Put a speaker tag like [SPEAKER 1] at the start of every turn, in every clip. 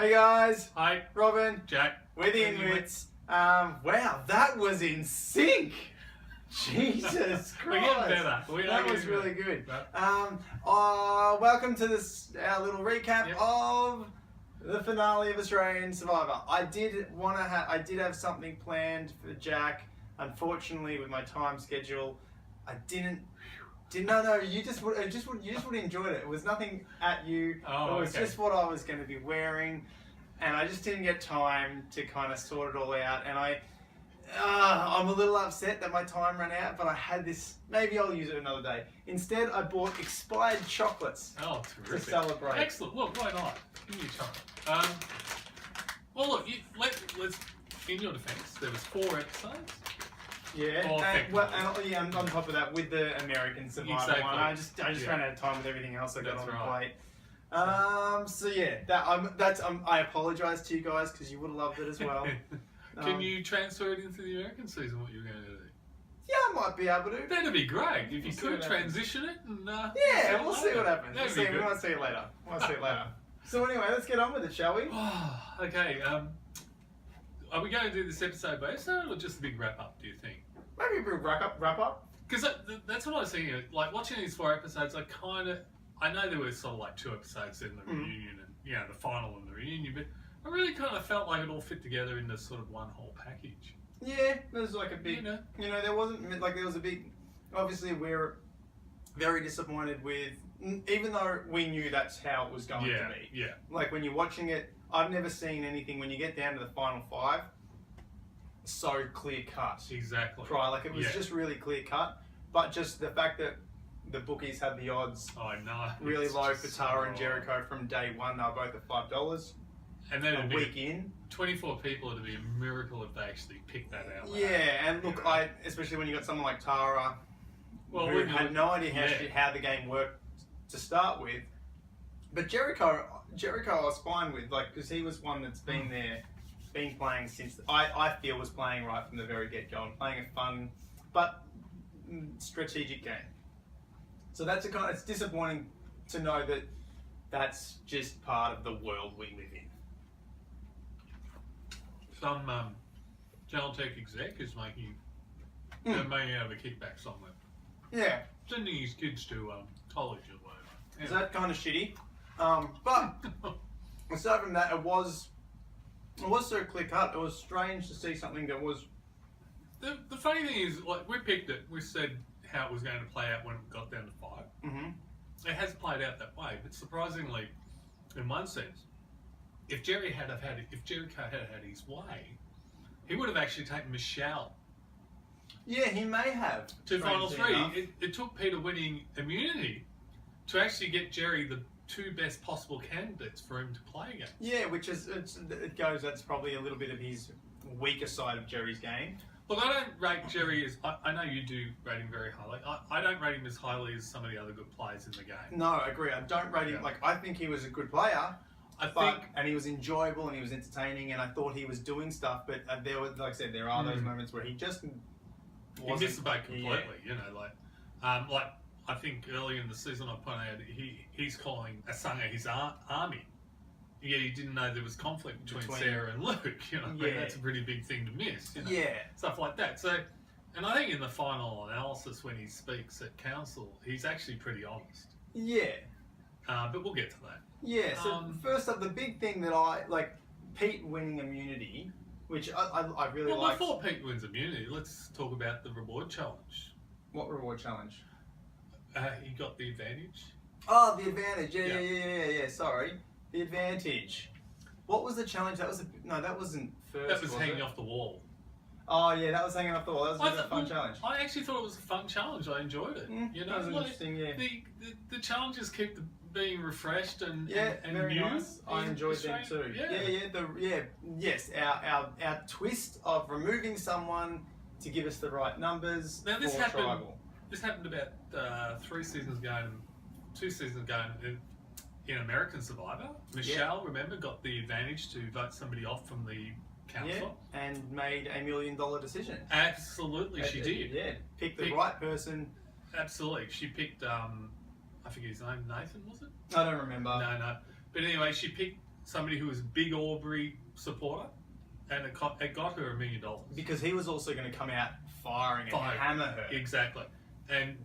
[SPEAKER 1] Hey guys,
[SPEAKER 2] Hi,
[SPEAKER 1] Robin,
[SPEAKER 2] Jack.
[SPEAKER 1] we're the Inwits. Wow, that was in sync. Jesus Christ.
[SPEAKER 2] We're getting better.
[SPEAKER 1] That was really good.
[SPEAKER 2] Right.
[SPEAKER 1] Welcome to this our little recap
[SPEAKER 2] Yep.
[SPEAKER 1] of the finale of Australian Survivor. I did have something planned for Jack. Unfortunately, with my time schedule, I didn't. No, you just would enjoy it. It was nothing at you.
[SPEAKER 2] Oh,
[SPEAKER 1] it was
[SPEAKER 2] okay.
[SPEAKER 1] just what I was going to be wearing, and I just didn't get time to kind of sort it all out. And I'm a little upset that my time ran out, but I had this. Maybe I'll use it another day. Instead, I bought expired chocolates
[SPEAKER 2] Oh,
[SPEAKER 1] to
[SPEAKER 2] terrific.
[SPEAKER 1] celebrate.
[SPEAKER 2] Excellent. Look, why not? Give me a chocolate. Well, look, let's. In your defence, there was 4 episodes.
[SPEAKER 1] Yeah,
[SPEAKER 2] Or
[SPEAKER 1] and on top of that, with the American Survivor
[SPEAKER 2] Exactly.
[SPEAKER 1] one, I just
[SPEAKER 2] Yeah.
[SPEAKER 1] ran out of time with everything else I got
[SPEAKER 2] That's
[SPEAKER 1] on the
[SPEAKER 2] right.
[SPEAKER 1] plate. So yeah, I apologise to you guys because you would have loved it as well.
[SPEAKER 2] Can you transfer it into the American season? What you're going to do?
[SPEAKER 1] Yeah, I might be able to.
[SPEAKER 2] That'd be great if you
[SPEAKER 1] We'll see
[SPEAKER 2] could
[SPEAKER 1] what happens.
[SPEAKER 2] transition it and.
[SPEAKER 1] Yeah, we'll see what happens.
[SPEAKER 2] That'd
[SPEAKER 1] We
[SPEAKER 2] be good.
[SPEAKER 1] might see it later. So anyway, let's get on with it, shall we?
[SPEAKER 2] Okay. Are we going to do this episode by episode or just a big wrap up? Do you think?
[SPEAKER 1] Maybe we'll wrap up.
[SPEAKER 2] Because that's what I was thinking. Like watching these 4 episodes, I know there were sort of like 2 episodes in the reunion and the final and the reunion, but I really kind of felt like it all fit together into sort of one whole package.
[SPEAKER 1] Yeah, there's like a big, there wasn't like there was a big. Obviously, we're very disappointed with, even though we knew that's how it was going to be.
[SPEAKER 2] Yeah.
[SPEAKER 1] Like when you're watching it, I've never seen anything when you get down to the final 5 so clear cut.
[SPEAKER 2] Exactly.
[SPEAKER 1] Right, like it was just really clear cut, but just the fact that the bookies had the odds
[SPEAKER 2] I know.
[SPEAKER 1] really
[SPEAKER 2] It's
[SPEAKER 1] low
[SPEAKER 2] just
[SPEAKER 1] for Tarra and
[SPEAKER 2] so-
[SPEAKER 1] Jericho from day one. They were both at $5
[SPEAKER 2] And then
[SPEAKER 1] a
[SPEAKER 2] it'd
[SPEAKER 1] week
[SPEAKER 2] be
[SPEAKER 1] in.
[SPEAKER 2] 24 people. It'd be a miracle if they actually picked that out.
[SPEAKER 1] Yeah, and look, especially when you got someone like Tarra, who
[SPEAKER 2] when
[SPEAKER 1] had
[SPEAKER 2] you-
[SPEAKER 1] no idea
[SPEAKER 2] yeah.
[SPEAKER 1] how the game worked to start with. But Jericho I was fine with, like, because he was one that's been there, been playing since, I feel was playing right from the very get-go and playing a fun but strategic game. So it's disappointing to know that that's just part of the world we live in.
[SPEAKER 2] Some Caltech exec is making out of a kickback somewhere,
[SPEAKER 1] Yeah,
[SPEAKER 2] sending his kids to college or whatever.
[SPEAKER 1] is that kind of shitty? But aside from that, it was so clear cut. It was strange to see something that was.
[SPEAKER 2] The funny thing is, like, we picked it. We said how it was going to play out when it got down to 5.
[SPEAKER 1] Mm-hmm.
[SPEAKER 2] It has played out that way, but surprisingly, in one sense, if Jericho had had his way, he would have actually taken Michelle
[SPEAKER 1] Yeah, he may have.
[SPEAKER 2] to final
[SPEAKER 1] strangely
[SPEAKER 2] 3.
[SPEAKER 1] enough.
[SPEAKER 2] It took Peter winning immunity to actually get Jerry the 2 best possible candidates for him to play against.
[SPEAKER 1] Yeah, which is that's probably a little bit of his weaker side of Jerry's game.
[SPEAKER 2] Look, I don't rate Jerry as... I know you do rate him very highly. I don't rate him as highly as some of the other good players in the game.
[SPEAKER 1] No, I agree. I don't rate him.
[SPEAKER 2] Yeah.
[SPEAKER 1] Like, I think he was a good player.
[SPEAKER 2] I think...
[SPEAKER 1] And he was enjoyable and he was entertaining and I thought he was doing stuff. But there were, like I said, there are those moments where he just
[SPEAKER 2] He missed the boat completely, like I think early in the season I pointed out he's calling Asanga his army. Yeah, he didn't know there was conflict between Sarah and Luke. That's a pretty big thing to miss.
[SPEAKER 1] Yeah.
[SPEAKER 2] Stuff like that. So, and I think in the final analysis when he speaks at council, he's actually pretty honest.
[SPEAKER 1] Yeah.
[SPEAKER 2] But we'll get to that.
[SPEAKER 1] Yeah. So first up, the big thing that I like, Pete winning immunity, which I really like.
[SPEAKER 2] Before Pete wins immunity, let's talk about the reward challenge.
[SPEAKER 1] What reward challenge?
[SPEAKER 2] He got the advantage.
[SPEAKER 1] Oh, the advantage. Yeah. Sorry. The advantage. What was the challenge? That wasn't first.
[SPEAKER 2] That was hanging off the wall.
[SPEAKER 1] Oh yeah, that was hanging off the wall. That was a fun challenge.
[SPEAKER 2] I actually thought it was a fun challenge. I enjoyed it.
[SPEAKER 1] That was interesting. Yeah.
[SPEAKER 2] The challenges keep being refreshed and
[SPEAKER 1] very
[SPEAKER 2] new.
[SPEAKER 1] nice. I enjoyed them too. Yes. Our twist of removing someone to give us the right numbers.
[SPEAKER 2] Now this
[SPEAKER 1] for
[SPEAKER 2] happened.
[SPEAKER 1] tribal.
[SPEAKER 2] This happened about 2 seasons ago. In American Survivor, Michelle, remember, got the advantage to vote somebody off from the council.
[SPEAKER 1] Yeah, and made $1 million decision.
[SPEAKER 2] Absolutely, she did.
[SPEAKER 1] Yeah, picked the right person.
[SPEAKER 2] Absolutely, she picked. I forget his name. Nathan, was it?
[SPEAKER 1] I don't remember.
[SPEAKER 2] No. But anyway, she picked somebody who was a big Aubrey supporter, and it got her $1 million.
[SPEAKER 1] Because he was also going to come out firing and hammer her.
[SPEAKER 2] Exactly. And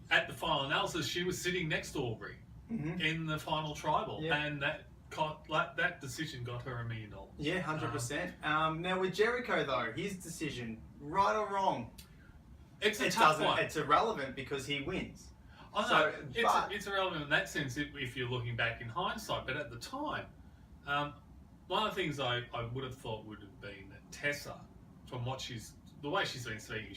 [SPEAKER 2] at the final analysis, she was sitting next to Aubrey in the final tribal, and that decision got her $1 million.
[SPEAKER 1] Yeah, 100%. Now with Jericho though, his decision, right or wrong,
[SPEAKER 2] it's a tough one.
[SPEAKER 1] It's irrelevant because he wins.
[SPEAKER 2] I know. It's irrelevant in that sense if you're looking back in hindsight, but at the time, one of the things I would have thought would have been that Tessa, from the way she's been speaking,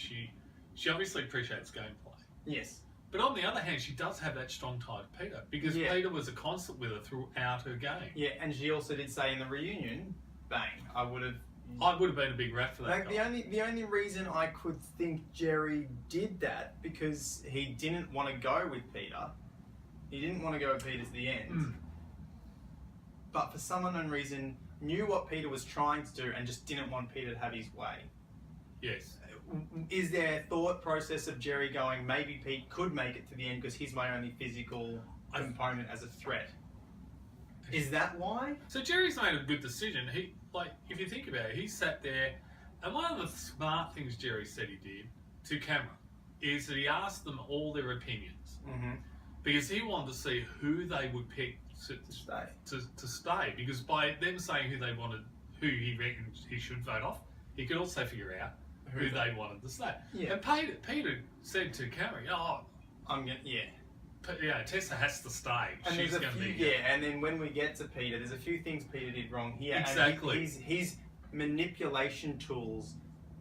[SPEAKER 2] she obviously appreciates gameplay.
[SPEAKER 1] Yes.
[SPEAKER 2] But on the other hand, she does have that strong tie to Peter, because Peter was a constant with her throughout her game.
[SPEAKER 1] Yeah, and she also did say in the reunion, bang, I would have
[SPEAKER 2] been a big rat for that guy.
[SPEAKER 1] The only reason I could think Jerry did that, because he didn't want to go with Peter. He didn't want to go with Peter to the end. But for some unknown reason, knew what Peter was trying to do and just didn't want Peter to have his way.
[SPEAKER 2] Yes.
[SPEAKER 1] Is there a thought process of Jerry going, maybe Pete could make it to the end because he's my only physical component as a threat? Is that why?
[SPEAKER 2] So Jerry's made a good decision. If you think about it, he sat there, and one of the smart things Jerry said he did to camera is that he asked them all their opinions, because he wanted to see who they would pick to stay. Because by them saying who he reckoned he should vote off, he could also figure out who they wanted to stay. Yeah. And Peter said to Camry, Tessa has to stay. And she's going to be here.
[SPEAKER 1] And then when we get to Peter, there's a few things Peter did wrong here.
[SPEAKER 2] Exactly.
[SPEAKER 1] And his manipulation tools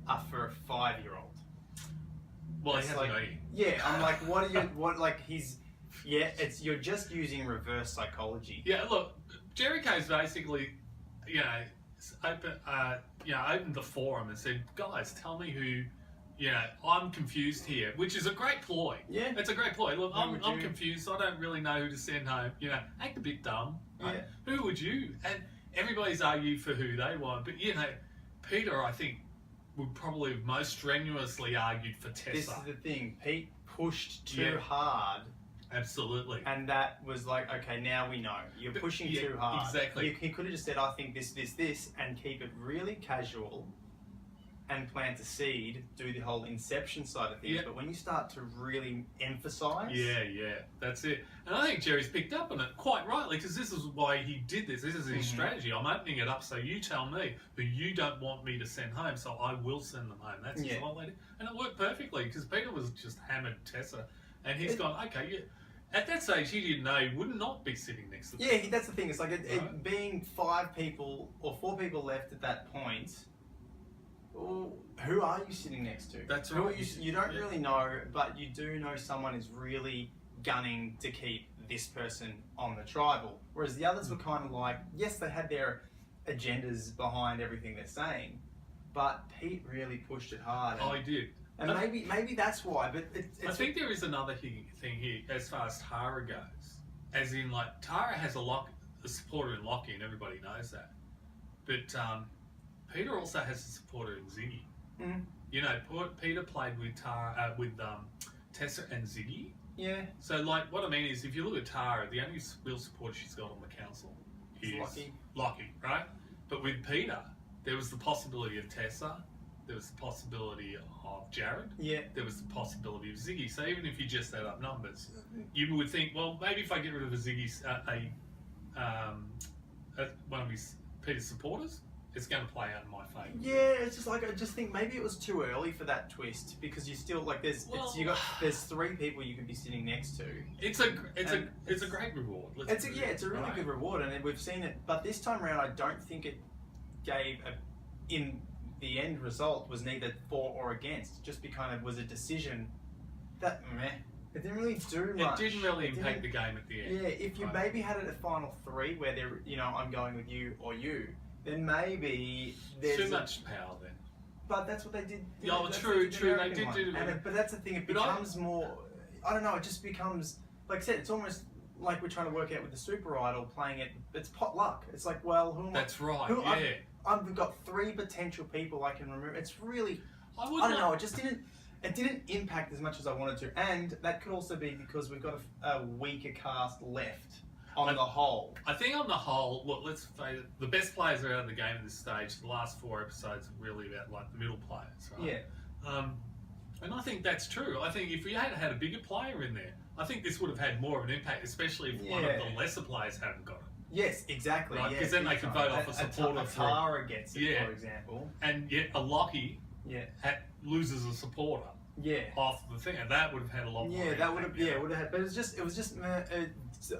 [SPEAKER 1] are for a 5-year-old.
[SPEAKER 2] Well, he hasn't got any.
[SPEAKER 1] Yeah, I'm like, you're just using reverse psychology.
[SPEAKER 2] Yeah, look, Jericho's basically, opened the forum and said, guys, tell me who, I'm confused here, which is a great ploy.
[SPEAKER 1] Yeah.
[SPEAKER 2] It's a great ploy. Look, I'm confused. I don't really know who to send home. Act a bit dumb. Right? Yeah. Who would you? And everybody's argued for who they want. But, Peter, I think, would probably have most strenuously argued for Tessa.
[SPEAKER 1] This is the thing. Pete pushed too hard.
[SPEAKER 2] Absolutely.
[SPEAKER 1] And that was like, okay, now we know. You're pushing too hard.
[SPEAKER 2] Exactly.
[SPEAKER 1] He could have just said, I think this, and keep it really casual and plant a seed, do the whole inception side of things. But when you start to really emphasise...
[SPEAKER 2] Yeah, that's it. And I think Jerry's picked up on it quite rightly, because this is why he did this. This is his strategy. I'm opening it up so you tell me who you don't want me to send home, so I will send them home. That's his whole idea. And it worked perfectly, because Peter was just hammered Tessa, and he's gone, okay, at that stage, he didn't know he would not be sitting next to them.
[SPEAKER 1] Yeah, that's the thing. It's like it being 5 people or 4 people left at that point. Well, who are you sitting next to?
[SPEAKER 2] That's right.
[SPEAKER 1] You don't really know, but you do know someone is really gunning to keep this person on the tribal. Whereas the others were kind of like, yes, they had their agendas behind everything they're saying, but Pete really pushed it hard.
[SPEAKER 2] I did.
[SPEAKER 1] And maybe that's why, but
[SPEAKER 2] I think there is another thing here as far as Tarra goes. As in, Tarra has a supporter in Lockie, and everybody knows that. But Peter also has a supporter in Ziggy. Peter played with Tessa and Ziggy.
[SPEAKER 1] Yeah.
[SPEAKER 2] So, what I mean is, if you look at Tarra, the only real supporter she's got on the council is Lockie, right? But with Peter, there was the possibility of Tessa. There was the possibility of Jared.
[SPEAKER 1] Yeah.
[SPEAKER 2] There was the possibility of Ziggy. So even if you just add up numbers, you would think, well, maybe if I get rid of a Ziggy's, one of Peter's supporters, it's going to play out in my favour.
[SPEAKER 1] Yeah, it's just I just think maybe it was too early for that twist, because you still there's 3 people you could be sitting next to.
[SPEAKER 2] It's a great reward.
[SPEAKER 1] It's a really good reward, and we've seen it. But this time around, I don't think it gave in the end result was neither for or against. Just was a decision that it didn't really do much.
[SPEAKER 2] It didn't really impact the game at the end.
[SPEAKER 1] Yeah, if you maybe had it at final 3 where I'm going with you or you, then maybe there's
[SPEAKER 2] too much power then.
[SPEAKER 1] But that's what they did.
[SPEAKER 2] Yeah, true. They did do
[SPEAKER 1] it. But that's the thing. It becomes more. I don't know. It just becomes, like I said, it's almost like we're trying to work out with the Super Idol playing it. It's pot luck. It's like, well, who am I?
[SPEAKER 2] That's right.
[SPEAKER 1] I've got 3 potential people I can remove. It's really. I don't know. It just didn't. It didn't impact as much as I wanted to, and that could also be because we've got a weaker cast left. on the whole.
[SPEAKER 2] I think on the whole, look, let's face it, the best players are out of the game at this stage. The last 4 episodes are really about like the middle players, right?
[SPEAKER 1] Yeah.
[SPEAKER 2] And I think that's true. I think if we had had a bigger player in there, I think this would have had more of an impact, especially if one of the lesser players hadn't got it.
[SPEAKER 1] Yes, exactly.
[SPEAKER 2] Right, because then they could vote off a supporter
[SPEAKER 1] for Tarra gets it,
[SPEAKER 2] yeah.
[SPEAKER 1] for example.
[SPEAKER 2] And yet a Lockie loses a supporter.
[SPEAKER 1] Yeah.
[SPEAKER 2] Off the thing, and that would have had a lot more.
[SPEAKER 1] Yeah, that would have. Yeah, would have had. But it was just,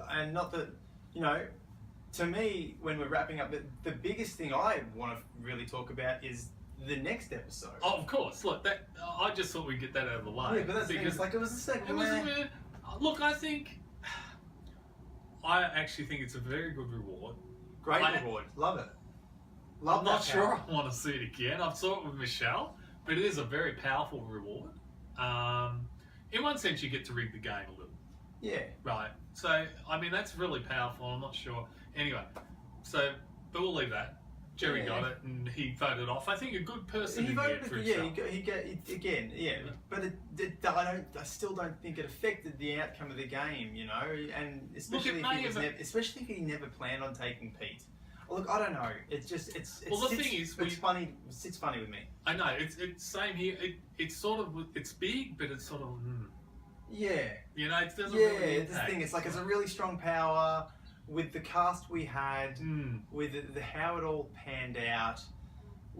[SPEAKER 1] and not that, you know, to me, when we're wrapping up, the biggest thing I want to really talk about is the next episode.
[SPEAKER 2] Oh, of course. Look, that I just thought we'd get that out of the way.
[SPEAKER 1] Yeah, but that's because like it was the second.
[SPEAKER 2] Look, I actually think it's a very good reward.
[SPEAKER 1] Great reward. Love it.
[SPEAKER 2] I'm not sure I want to see it again. I've saw it with Michelle, but it is a very powerful reward. In one sense, you get to rig the game a little.
[SPEAKER 1] Yeah.
[SPEAKER 2] Right. So, I mean, that's really powerful. I'm not sure. Anyway, but we'll leave that. Jerry got it, and he voted off. I think a good person.
[SPEAKER 1] He voted
[SPEAKER 2] for himself.
[SPEAKER 1] he got again. Yeah, but I still don't think it affected the outcome of the game. You know, and especially if he never planned on taking Pete. Look, I don't know. It's just
[SPEAKER 2] well, the thing is,
[SPEAKER 1] it's funny. It's funny with me.
[SPEAKER 2] I know it's same here. It's sort of it's big, but it's sort of
[SPEAKER 1] yeah.
[SPEAKER 2] You know, it doesn't really impact.
[SPEAKER 1] This thing. It's like it's a really strong power with the cast we had, with the how it all panned out.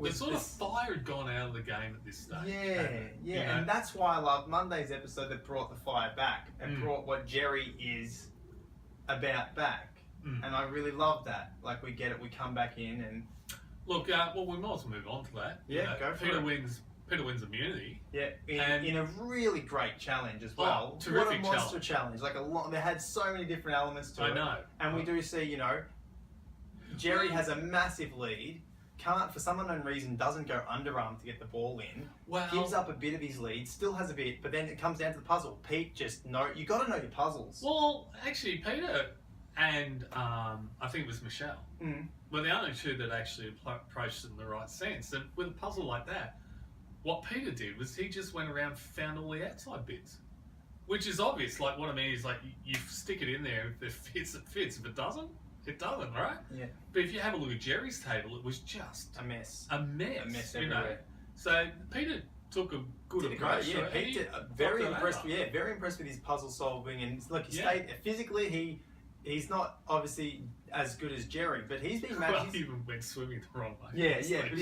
[SPEAKER 2] The sort of fire had gone out of the game at this stage.
[SPEAKER 1] Yeah,
[SPEAKER 2] you know?
[SPEAKER 1] And that's why I love Monday's episode that brought the fire back and brought what Jerry is about back. And I really love that. Like, we get it, we come back in and...
[SPEAKER 2] Look, well, we might as well move on to that.
[SPEAKER 1] Yeah, go for it.
[SPEAKER 2] Peter wins immunity.
[SPEAKER 1] Yeah, in a really great challenge as well.
[SPEAKER 2] Terrific
[SPEAKER 1] what a monster challenge. Like, they had so many different elements to it.
[SPEAKER 2] I know.
[SPEAKER 1] And we do see, you know, Jerry has a massive lead. Can't, for some unknown reason, doesn't go underarm to get the ball in. Gives up a bit of his lead, still has a bit, but then it comes down to the puzzle. Pete just, you got to know your puzzles.
[SPEAKER 2] Well, actually, Peter... And I think it was Michelle. Were the only two that actually approached it in the right sense. And with a puzzle like that, what Peter did was he just went around and found all the outside bits. Which is obvious. Like, what I mean is, like, you stick it in there. If it fits, it fits. If it doesn't, right? Yeah. But if you have a look at Jerry's table, it was just...
[SPEAKER 1] a mess.
[SPEAKER 2] A mess
[SPEAKER 1] everywhere.
[SPEAKER 2] Know? So Peter took a good approach.
[SPEAKER 1] Yeah, Pete did, very impressed. Yeah, very impressed with his puzzle solving. And, look, he stayed... Physically, He's not obviously as good as Jerry, but he's been
[SPEAKER 2] Well, he even went swimming the wrong way.
[SPEAKER 1] Yeah, but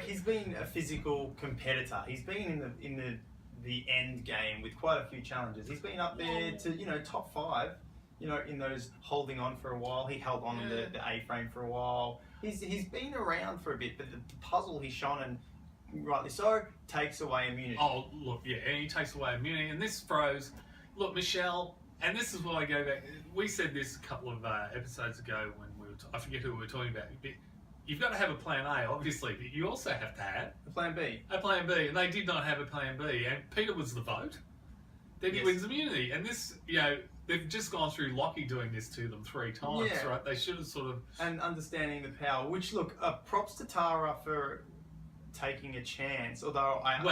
[SPEAKER 1] he's been a physical competitor. He's been in the end game with quite a few challenges. He's been up there to top 5. You know, in those holding on for a while. He held on in the A-frame for a while. He's been around for a bit, but the puzzle he's shown, and rightly so, takes away immunity.
[SPEAKER 2] Oh, look, yeah, and he takes away immunity, and this throws. Look, Michelle. And this is what I go back. We said this a couple of episodes ago when we were. I forget who we were talking about. But you've got to have a plan A, obviously, but you also have to have
[SPEAKER 1] a plan B.
[SPEAKER 2] A plan B, and they did not have a plan B. And Peter was the vote. Then he wins immunity, and this, they've just gone through Lockie doing this to them 3 times, right? They should have sort of
[SPEAKER 1] and understanding the power. Which look, props to Tarra for taking a chance. Although I'm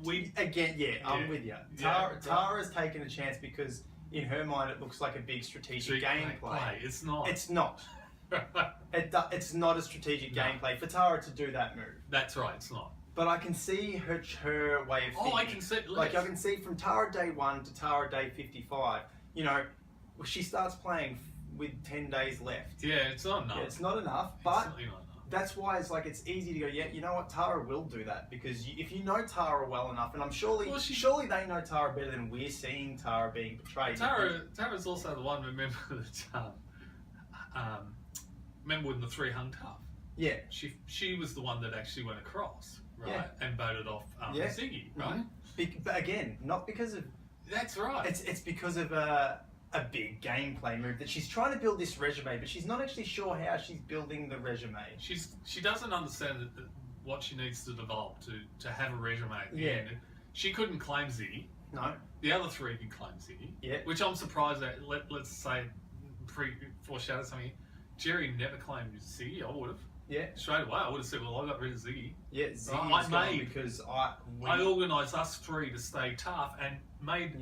[SPEAKER 1] with you. Tara's taken a chance because. In her mind, it looks like a big strategic gameplay.
[SPEAKER 2] It's not.
[SPEAKER 1] It's not. It's not a strategic gameplay for Tarra to do that move.
[SPEAKER 2] That's right. It's not.
[SPEAKER 1] But I can see her way of thinking.
[SPEAKER 2] I can see.
[SPEAKER 1] I can see from Tarra day 1 to Tarra day 55. You know, she starts playing with 10 days left.
[SPEAKER 2] Yeah, it's not enough.
[SPEAKER 1] Yeah, it's not enough. But
[SPEAKER 2] it's certainly not enough.
[SPEAKER 1] That's why it's easy to go, you know what, Tarra will do that. Because if you know Tarra well enough, and I'm surely they know Tarra better than we're seeing Tarra being portrayed.
[SPEAKER 2] Tara's also the one, remember when the 3 hung tough?
[SPEAKER 1] Yeah.
[SPEAKER 2] She was the one that actually went across, right? And voted off Ziggy, right?
[SPEAKER 1] But again, not because of...
[SPEAKER 2] That's right.
[SPEAKER 1] It's because of a big gameplay move that she's trying to build this resume, but she's not actually sure how she's building the resume.
[SPEAKER 2] She doesn't understand what she needs to develop to have a resume at the end. She couldn't claim Ziggy.
[SPEAKER 1] No.
[SPEAKER 2] The other 3 could claim Ziggy.
[SPEAKER 1] Yeah. Which
[SPEAKER 2] I'm surprised at. Let's say, foreshadow something. Jerry never claimed Ziggy. I would have.
[SPEAKER 1] Yeah.
[SPEAKER 2] Straight away, I would have said, well, I got rid of Ziggy.
[SPEAKER 1] Yeah, Ziggy because
[SPEAKER 2] I organised us 3 to stay tough and made...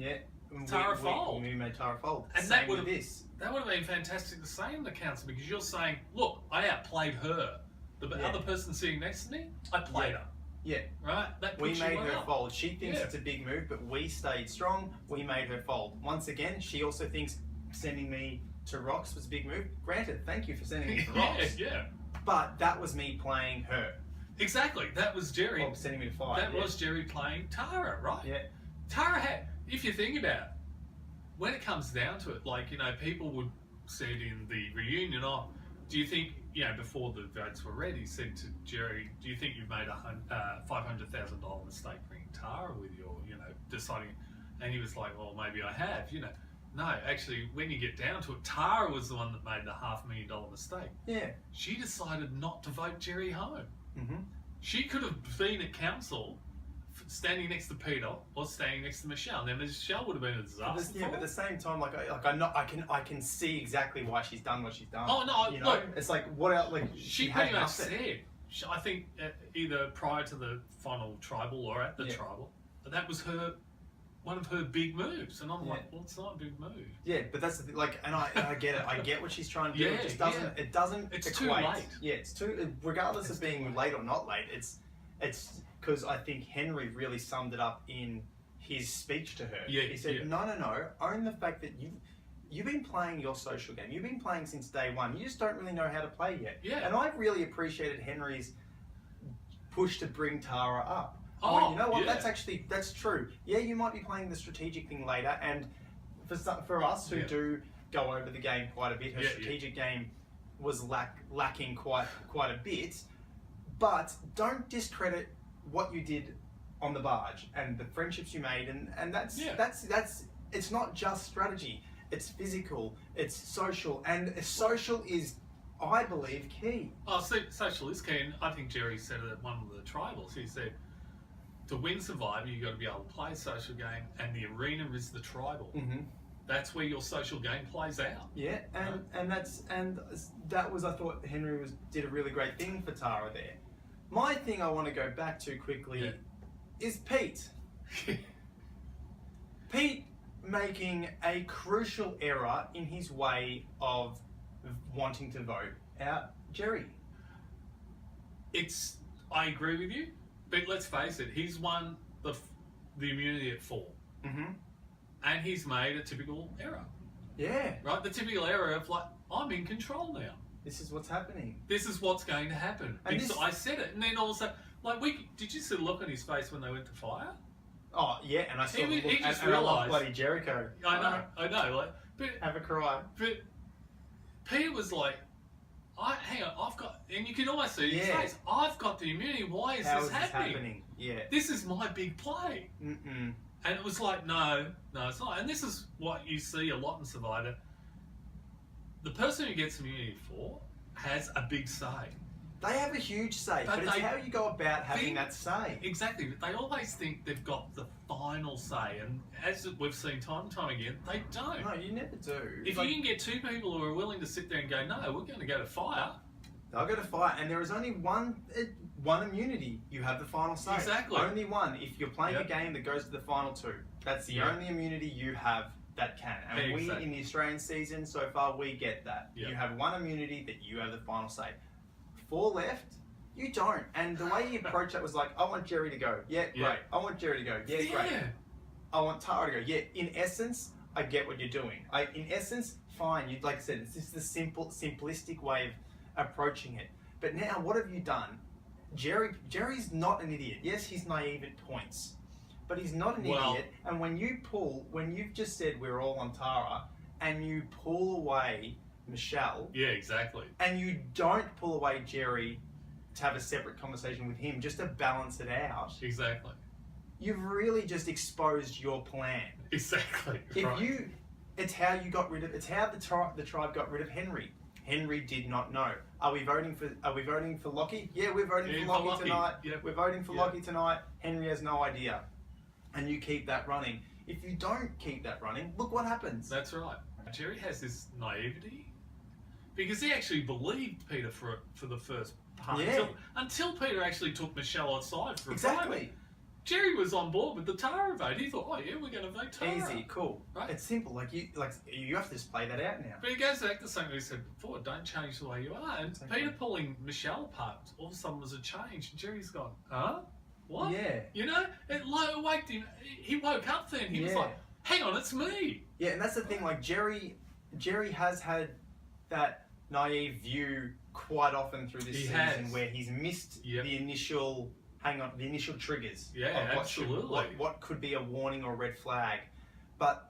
[SPEAKER 2] Tara fold.
[SPEAKER 1] We made Tara fold.
[SPEAKER 2] And
[SPEAKER 1] that would have
[SPEAKER 2] that would have been fantastic to say in the council, because you're saying, look, I outplayed her. The other person sitting next to me, I played her.
[SPEAKER 1] Yeah.
[SPEAKER 2] Right? That
[SPEAKER 1] We
[SPEAKER 2] puts you
[SPEAKER 1] made
[SPEAKER 2] one
[SPEAKER 1] her
[SPEAKER 2] up.
[SPEAKER 1] fold. She thinks it's a big move, but we stayed strong. We made her fold. Once again, she also thinks sending me to rocks was a big move. Granted, thank you for sending me to rocks.
[SPEAKER 2] Yeah.
[SPEAKER 1] But that was me playing her.
[SPEAKER 2] Exactly. That was Jerry.
[SPEAKER 1] Or sending me to five.
[SPEAKER 2] That was Jerry playing Tarra, right?
[SPEAKER 1] Yeah.
[SPEAKER 2] Tarra had, if you think about it, when it comes down to it, like, you know, people would said in the reunion, oh, do you think, you know, before the votes were read, he said to Jerry, do you think you've made a $500,000 mistake bringing Tarra with you, or, you know, deciding, and he was like, well, maybe I have, you know. No, actually, when you get down to it, Tarra was the one that made the $500,000 mistake.
[SPEAKER 1] Yeah.
[SPEAKER 2] She decided not to vote Jerry home.
[SPEAKER 1] Mm-hmm.
[SPEAKER 2] She could have been at council standing next to Peter or standing next to Michelle. And then Michelle would have been a disaster.
[SPEAKER 1] But at the same time, I can see exactly why she's done what she's done.
[SPEAKER 2] Oh no!
[SPEAKER 1] You know,
[SPEAKER 2] look,
[SPEAKER 1] it's like what else? Like
[SPEAKER 2] she
[SPEAKER 1] had
[SPEAKER 2] pretty much
[SPEAKER 1] nothing.
[SPEAKER 2] said. I think either prior to the final tribal or at the tribal, that was one of her big moves. And I'm like, well, it's not a big move.
[SPEAKER 1] Yeah, but that's the thing. Like, and I get it. I get what she's trying to do.
[SPEAKER 2] Yeah,
[SPEAKER 1] It just doesn't. It doesn't.
[SPEAKER 2] It's
[SPEAKER 1] equate.
[SPEAKER 2] too late.
[SPEAKER 1] Yeah, it's too. Regardless of being late or not late, it's because I think Henry really summed it up in his speech to her.
[SPEAKER 2] Yeah,
[SPEAKER 1] he said, no, own the fact that you've been playing your social game. You've been playing since day one. You just don't really know how to play yet.
[SPEAKER 2] Yeah.
[SPEAKER 1] And I really appreciated Henry's push to bring Tarra up.
[SPEAKER 2] Oh,
[SPEAKER 1] you know what?
[SPEAKER 2] yeah.
[SPEAKER 1] That's true. Yeah, you might be playing the strategic thing later, and for us who do go over the game quite a bit, her strategic game was lacking quite a bit. But don't discredit what you did on the barge and the friendships you made, and that's it's not just strategy. It's physical, it's social, and social is, I believe, key.
[SPEAKER 2] Oh, social is key, and I think Jerry said it at one of the tribals. He said, to win Survivor, you've got to be able to play a social game, and the arena is the tribal.
[SPEAKER 1] Mm-hmm.
[SPEAKER 2] That's where your social game plays out.
[SPEAKER 1] Yeah, and that was, I thought Henry did a really great thing for Tarra there. My thing I want to go back to quickly is Pete. Pete making a crucial error in his way of wanting to vote out Jerry.
[SPEAKER 2] I agree with you, but let's face it, he's won the immunity at 4.
[SPEAKER 1] Mm-hmm.
[SPEAKER 2] And he's made a typical error.
[SPEAKER 1] Yeah.
[SPEAKER 2] Right? The typical error of, like, I'm in control now.
[SPEAKER 1] This is what's happening.
[SPEAKER 2] This is what's going to happen.
[SPEAKER 1] And
[SPEAKER 2] because I said it, and then all of a sudden, like, did you see the look on his face when they went to fire?
[SPEAKER 1] Oh, yeah, and I saw the look,
[SPEAKER 2] he just
[SPEAKER 1] and I love
[SPEAKER 2] realised,
[SPEAKER 1] bloody Jericho.
[SPEAKER 2] I know, like, but
[SPEAKER 1] have a cry.
[SPEAKER 2] But Peter was like, hang on, I've got, and you can almost see his face, I've got the immunity, why is this happening?
[SPEAKER 1] Yeah.
[SPEAKER 2] This is my big play.
[SPEAKER 1] Mm-mm.
[SPEAKER 2] And it was like, no, it's not. And this is what you see a lot in Survivor. The person who gets immunity 4 has a big say.
[SPEAKER 1] They have a huge say, but it's how you go about having that say.
[SPEAKER 2] Exactly, but they always think they've got the final say, and as we've seen time and time again, they don't.
[SPEAKER 1] No, you never do.
[SPEAKER 2] If you can get 2 people who are willing to sit there and go, no, we're going to go to fire.
[SPEAKER 1] They'll go to fire, and there is only one immunity. You have the final say.
[SPEAKER 2] Exactly.
[SPEAKER 1] Only one. If you're playing a game that goes to the final 2, that's the only immunity you have that can. And we, in the Australian season so far, we get that.
[SPEAKER 2] Yep.
[SPEAKER 1] You have one immunity that you have the final say. 4 left, you don't. And the way he approached that was like, I want Jerry to go. Yeah, great. I want Jerry to go. Yeah, great. I want Tarra to go. Yeah, in essence, I get what you're doing. In essence, fine. You, like I said, it's just the simplistic way of approaching it. But now, what have you done? Jerry's not an idiot. Yes, he's naive at points, but he's not an idiot. And when you've just said we're all on Tarra, and you pull away Michelle.
[SPEAKER 2] Yeah, exactly.
[SPEAKER 1] And you don't pull away Jerry to have a separate conversation with him just to balance it out.
[SPEAKER 2] Exactly.
[SPEAKER 1] You've really just exposed your plan.
[SPEAKER 2] Exactly.
[SPEAKER 1] It's how you got rid of. It's how the tribe got rid of Henry. Henry did not know. Are we voting for Lockie? Yeah, we're voting for Lockie tonight.
[SPEAKER 2] Yep.
[SPEAKER 1] We're voting for Lockie tonight. Henry has no idea. And you keep that running. If you don't keep that running, look what happens.
[SPEAKER 2] That's right. Jerry has this naivety because he actually believed Peter for the first part until Peter actually took Michelle outside for a private. Jerry was on board with the Tarra vote. He thought, oh yeah, we're going to vote Tarra.
[SPEAKER 1] Easy, cool.
[SPEAKER 2] Right.
[SPEAKER 1] It's simple. You have to just play that out now.
[SPEAKER 2] But he goes back to something we said before, don't change the way you are. And
[SPEAKER 1] Okay.
[SPEAKER 2] Peter pulling Michelle apart, all of a sudden was a change. And Jerry's gone, huh? What?
[SPEAKER 1] Yeah.
[SPEAKER 2] You know, it waked him. He woke up then. He was
[SPEAKER 1] Yeah.
[SPEAKER 2] like, hang on, it's me.
[SPEAKER 1] Yeah, and that's the thing. Like Jerry has had that naive view quite often through this season, where he's missed the initial triggers.
[SPEAKER 2] Yeah,
[SPEAKER 1] of
[SPEAKER 2] absolutely.
[SPEAKER 1] What could be a warning or a red flag, but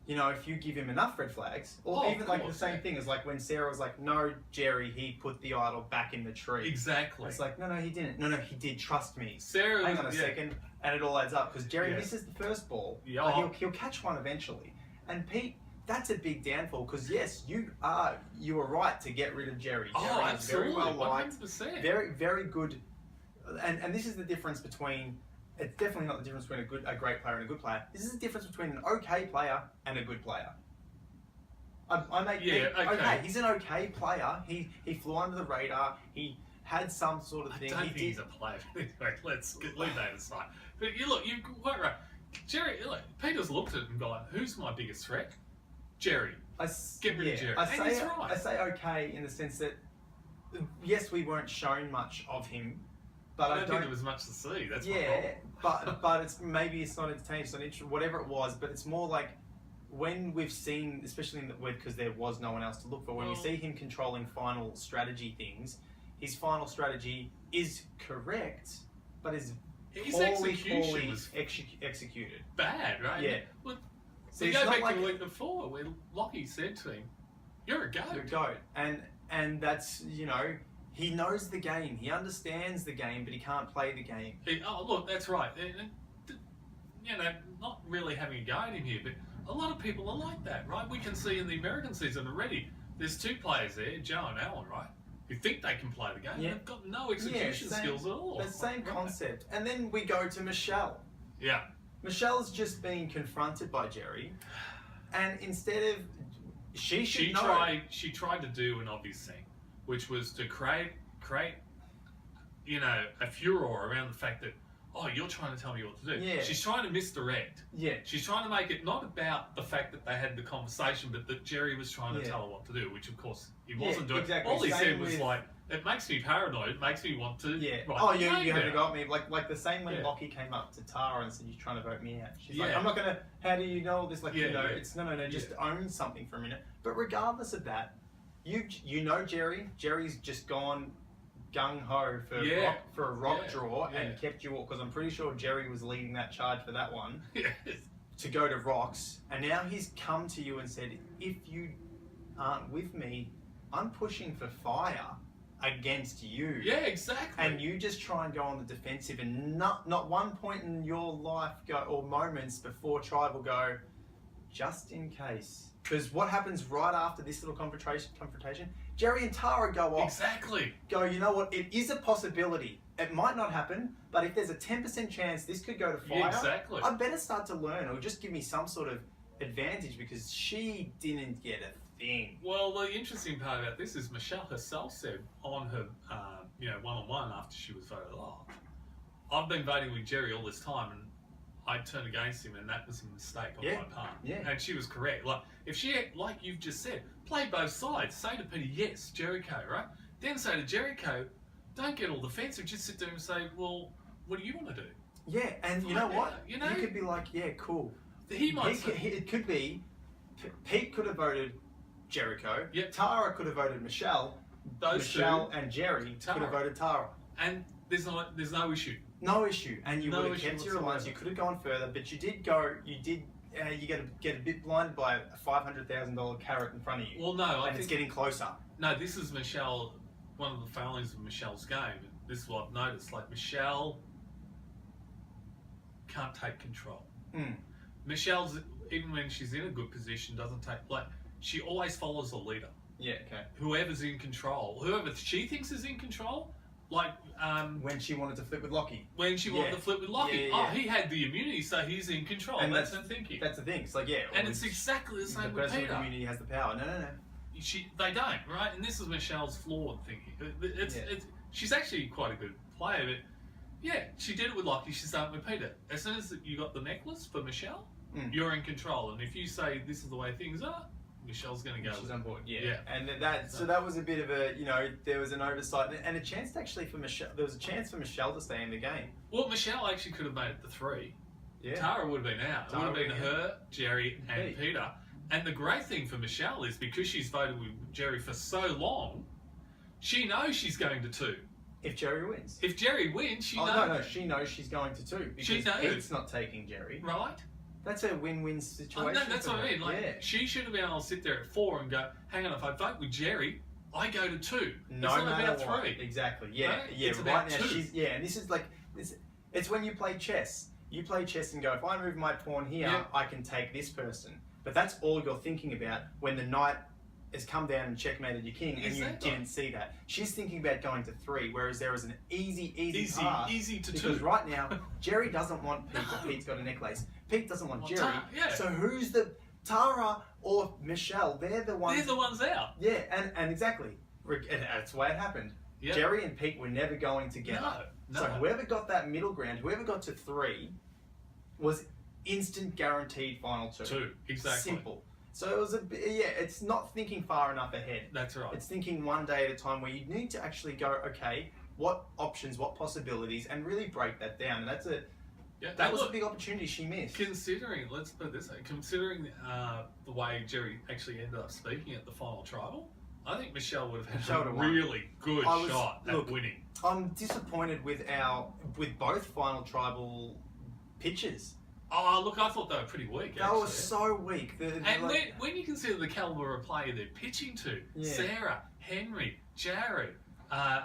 [SPEAKER 1] you know, if you give him enough red flags, or even like the same thing as like when Sarah was like, "No, Jerry, he put the idol back in the tree."
[SPEAKER 2] Exactly.
[SPEAKER 1] It's like, no, he didn't. No, he did. Trust me.
[SPEAKER 2] Sarah,
[SPEAKER 1] hang on a second, and it all adds up because Jerry misses the first ball.
[SPEAKER 2] Yeah.
[SPEAKER 1] But he'll catch one eventually, and Pete. That's a big downfall because yes, you were right to get rid of Jerry. Jerry
[SPEAKER 2] absolutely.
[SPEAKER 1] Is very well liked,
[SPEAKER 2] 100%.
[SPEAKER 1] very good, and this is the difference between. It's definitely not the difference between a great player and a good player. This is the difference between an okay player and a good player. Okay. He's an okay player. He flew under the radar. He had some sort of thing.
[SPEAKER 2] I don't think he's a player. Anyway, let's leave that aside. But you're quite right. Jerry, Peter's looked at it and gone, who's my biggest threat? Jerry. Get rid of Jerry. He's right.
[SPEAKER 1] I say okay in the sense that, yes, we weren't shown much of him, but I don't
[SPEAKER 2] think there was much to see. That's
[SPEAKER 1] but it's maybe it's not entertaining, it's not interesting, whatever it was. But it's more like when we've seen, especially in because there was no one else to look for. When we see him controlling final strategy things, his final strategy is correct, but is poorly executed.
[SPEAKER 2] Bad, right?
[SPEAKER 1] Yeah.
[SPEAKER 2] Well, so you go back to the week before where Lockie said to him, "You're a goat."
[SPEAKER 1] You're a goat, and that's he knows the game, he understands the game, but he can't play the game.
[SPEAKER 2] Look, that's right. Not really having a go at him here, but a lot of people are like that, right? We can see in the American season already. There's two players there, Joe and Alan, right? Who think they can play the game, and they've got no execution skills at all.
[SPEAKER 1] The same concept. And then we go to Michelle.
[SPEAKER 2] Yeah.
[SPEAKER 1] Michelle's just being confronted by Jerry, and instead of she tried to do an obvious thing, which was to create a furor around the fact that you're trying to tell me what to do. Yeah.
[SPEAKER 2] She's trying to misdirect.
[SPEAKER 1] Yeah.
[SPEAKER 2] She's trying to make it not about the fact that they had the conversation, but that Jerry was trying to tell her what to do, which of course he wasn't doing.
[SPEAKER 1] Exactly.
[SPEAKER 2] All he said was like, it makes me paranoid, it makes me want to
[SPEAKER 1] you haven't got me. Like the same when Lockie came up to Tarra and said, "You're trying to vote me out." She's like, "I'm not gonna, how do you know all this?" Like, it's no, just own something for a minute. But regardless of that, you know Jerry's just gone gung-ho for a rock draw and kept you all, because I'm pretty sure Jerry was leading that charge for that one to go to rocks, and now he's come to you and said, if you aren't with me, I'm pushing for fire against you.
[SPEAKER 2] Yeah, exactly.
[SPEAKER 1] And you just try and go on the defensive, and not one point in your life or moments before Tribe will go, just in case. Because what happens right after this little confrontation, Jerry and Tarra go off.
[SPEAKER 2] Exactly.
[SPEAKER 1] Go, you know what? It is a possibility. It might not happen, but if there's a 10% chance this could go to fire,
[SPEAKER 2] exactly.
[SPEAKER 1] I better start to learn, or just give me some sort of advantage, because she didn't get a thing.
[SPEAKER 2] Well, the interesting part about this is Michelle herself said on her, one-on-one after she was voted off, I've been voting with Jerry all this time, and I turned against him, and that was a mistake on my part.
[SPEAKER 1] Yeah.
[SPEAKER 2] And she was correct. Like, if she, like you've just said, play both sides. Say to Peter, yes, Jericho, right? Then say to Jericho, don't get all defensive. Just sit there and say, well, what do you want to do?
[SPEAKER 1] Yeah, and you know what? You could be like, yeah, cool.
[SPEAKER 2] He might say,
[SPEAKER 1] it could be, Pete could have voted Jericho.
[SPEAKER 2] Yep.
[SPEAKER 1] Tara could have voted Michelle. Michelle and Jerry could have voted Tara.
[SPEAKER 2] And there's no issue.
[SPEAKER 1] No issue, and you would have kept your alliance. You could have gone further, but you did go. You get a bit blinded by a $500,000 carrot in front of you.
[SPEAKER 2] Well, no,
[SPEAKER 1] and it's getting closer.
[SPEAKER 2] No, this is Michelle. One of the failings of Michelle's game. This is what I've noticed. Like, Michelle can't take control. Michelle's, even when she's in a good position, doesn't take, she always follows the leader.
[SPEAKER 1] Yeah. Okay.
[SPEAKER 2] Whoever's in control, whoever she thinks is in control.
[SPEAKER 1] When she wanted to flip with Lockie.
[SPEAKER 2] When she wanted to flip with Lockie.
[SPEAKER 1] Yeah.
[SPEAKER 2] He had the immunity, so he's in control. And that's her thinking.
[SPEAKER 1] That's the thing. It's like,
[SPEAKER 2] and it's exactly the same with Peter.
[SPEAKER 1] The community has the power. No.
[SPEAKER 2] They don't, right? And this is Michelle's flawed thinking. She's actually quite a good player, but Yeah, she did it with Lockie. She's done it with Peter. As soon as you got the necklace for Michelle, you're in control. And if you say this is the way things are, Michelle's going to go.
[SPEAKER 1] She's on board. Yeah. And that was a bit of a, there was an oversight and a chance actually for Michelle. There was a chance for Michelle to stay in the game.
[SPEAKER 2] Well, Michelle actually could have made it the 3.
[SPEAKER 1] Yeah.
[SPEAKER 2] Tara would have been out. It would have been her, Jerry, and
[SPEAKER 1] Pete.
[SPEAKER 2] Peter. And the great thing for Michelle is because she's voted with Jerry for so long, she knows she's going to 2.
[SPEAKER 1] If Jerry wins.
[SPEAKER 2] If Jerry wins, she knows.
[SPEAKER 1] No, she knows she's going to 2. Because
[SPEAKER 2] She knows.
[SPEAKER 1] Pete's not taking Jerry.
[SPEAKER 2] Right?
[SPEAKER 1] That's a win-win situation.
[SPEAKER 2] No, that's what I mean. Like, she should have been able to sit there at 4 and go, hang on, if I vote with Jerry, I go to 2.
[SPEAKER 1] No
[SPEAKER 2] it's not
[SPEAKER 1] matter
[SPEAKER 2] about
[SPEAKER 1] what.
[SPEAKER 2] 3.
[SPEAKER 1] Exactly. Yeah.
[SPEAKER 2] Right?
[SPEAKER 1] Yeah.
[SPEAKER 2] It's
[SPEAKER 1] Right
[SPEAKER 2] about
[SPEAKER 1] now
[SPEAKER 2] 2.
[SPEAKER 1] and this is like it's when you play chess. You play chess and go, if I move my pawn here,
[SPEAKER 2] Yeah.
[SPEAKER 1] I can take this person. But that's all you're thinking about when the knight has come down and checkmated your king, and
[SPEAKER 2] Exactly.
[SPEAKER 1] you didn't see that. She's thinking about going to 3, whereas there is an easy path.
[SPEAKER 2] Easy to 2.
[SPEAKER 1] Because right now, Jerry doesn't want Pete, but Pete's got a necklace. Pete doesn't want Jerry.
[SPEAKER 2] Yeah.
[SPEAKER 1] So who's the Tara or Michelle? They're the ones.
[SPEAKER 2] They're the ones out.
[SPEAKER 1] Yeah, and exactly. And that's the way it happened.
[SPEAKER 2] Yeah.
[SPEAKER 1] Jerry and Pete were never going together.
[SPEAKER 2] No.
[SPEAKER 1] So whoever got that middle ground, whoever got to 3, was instant guaranteed final 2.
[SPEAKER 2] 2, exactly.
[SPEAKER 1] Simple. So it was it's not thinking far enough ahead.
[SPEAKER 2] That's right.
[SPEAKER 1] It's thinking one day at a time where you need to actually go, okay, what options, what possibilities, and really break that down. And that was a big opportunity she missed.
[SPEAKER 2] Considering, let's put it this way, considering the way Jerry actually ended up speaking at the final tribal, I think Michelle would have had a really good shot at winning.
[SPEAKER 1] I'm disappointed with both final tribal pitches.
[SPEAKER 2] Oh, look, I thought they were pretty weak,
[SPEAKER 1] They were so weak.
[SPEAKER 2] And when you consider the caliber of player they're pitching to, Sarah, Henry, Jared,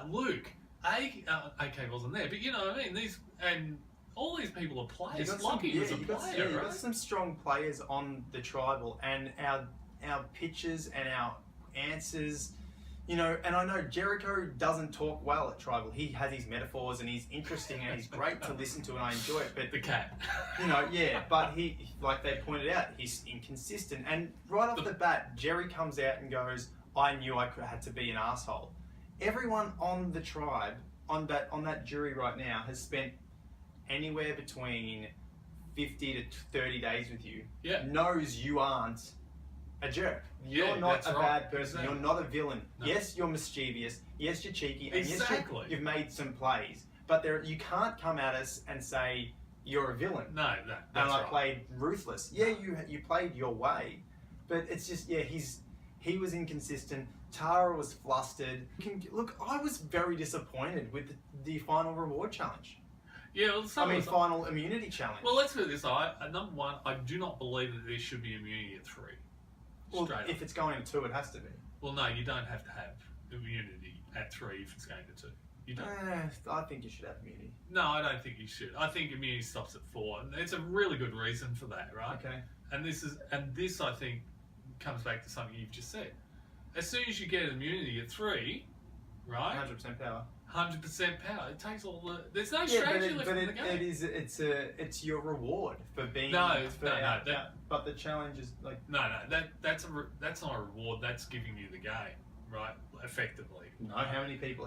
[SPEAKER 2] Luke, AK wasn't there, but you know what I mean? And all these people are players. Lockie was a player,
[SPEAKER 1] you
[SPEAKER 2] right?
[SPEAKER 1] got some strong players on the tribal, and our pitches and our answers, and I know Jericho doesn't talk well at tribal. He has his metaphors and he's interesting and he's great to listen to and I enjoy it. But
[SPEAKER 2] the cat,
[SPEAKER 1] but he, like they pointed out, he's inconsistent. And right off the bat, Jerry comes out and goes, "I knew I had to be an asshole." Everyone on the tribe, on that jury right now, has spent anywhere between 50 to 30 days with you.
[SPEAKER 2] Yeah.
[SPEAKER 1] Knows you aren't a jerk. You're not a bad person.
[SPEAKER 2] Exactly.
[SPEAKER 1] You're not a villain.
[SPEAKER 2] No.
[SPEAKER 1] Yes, you're mischievous. Yes, you're cheeky. And
[SPEAKER 2] Exactly.
[SPEAKER 1] yes, you've made some plays. But you can't come at us and say you're a villain.
[SPEAKER 2] No,
[SPEAKER 1] And
[SPEAKER 2] that's
[SPEAKER 1] I
[SPEAKER 2] right.
[SPEAKER 1] played ruthless. Yeah, you played your way. But it's just, he was inconsistent. Tara was flustered. Look, I was very disappointed with the final reward challenge.
[SPEAKER 2] Yeah, well,
[SPEAKER 1] Final immunity challenge.
[SPEAKER 2] Well, let's put it this way. Number one, I do not believe that there should be immunity at 3.
[SPEAKER 1] Well,
[SPEAKER 2] Straight
[SPEAKER 1] if
[SPEAKER 2] up.
[SPEAKER 1] it's going to 2, it has to be.
[SPEAKER 2] Well, no, you don't have to have immunity at 3 if it's going to 2. You don't.
[SPEAKER 1] I think you should have immunity.
[SPEAKER 2] No, I don't think you should. I think immunity stops at 4, and it's a really good reason for that, right?
[SPEAKER 1] Okay.
[SPEAKER 2] And this I think comes back to something you've just said. As soon as you get immunity at 3, right?
[SPEAKER 1] 100% power.
[SPEAKER 2] 100% power. It takes all the. There's no strategy left in the game.
[SPEAKER 1] It's your reward for being. But the challenge is like.
[SPEAKER 2] That's not a reward. That's giving you the game, right? Effectively.
[SPEAKER 1] No. How many people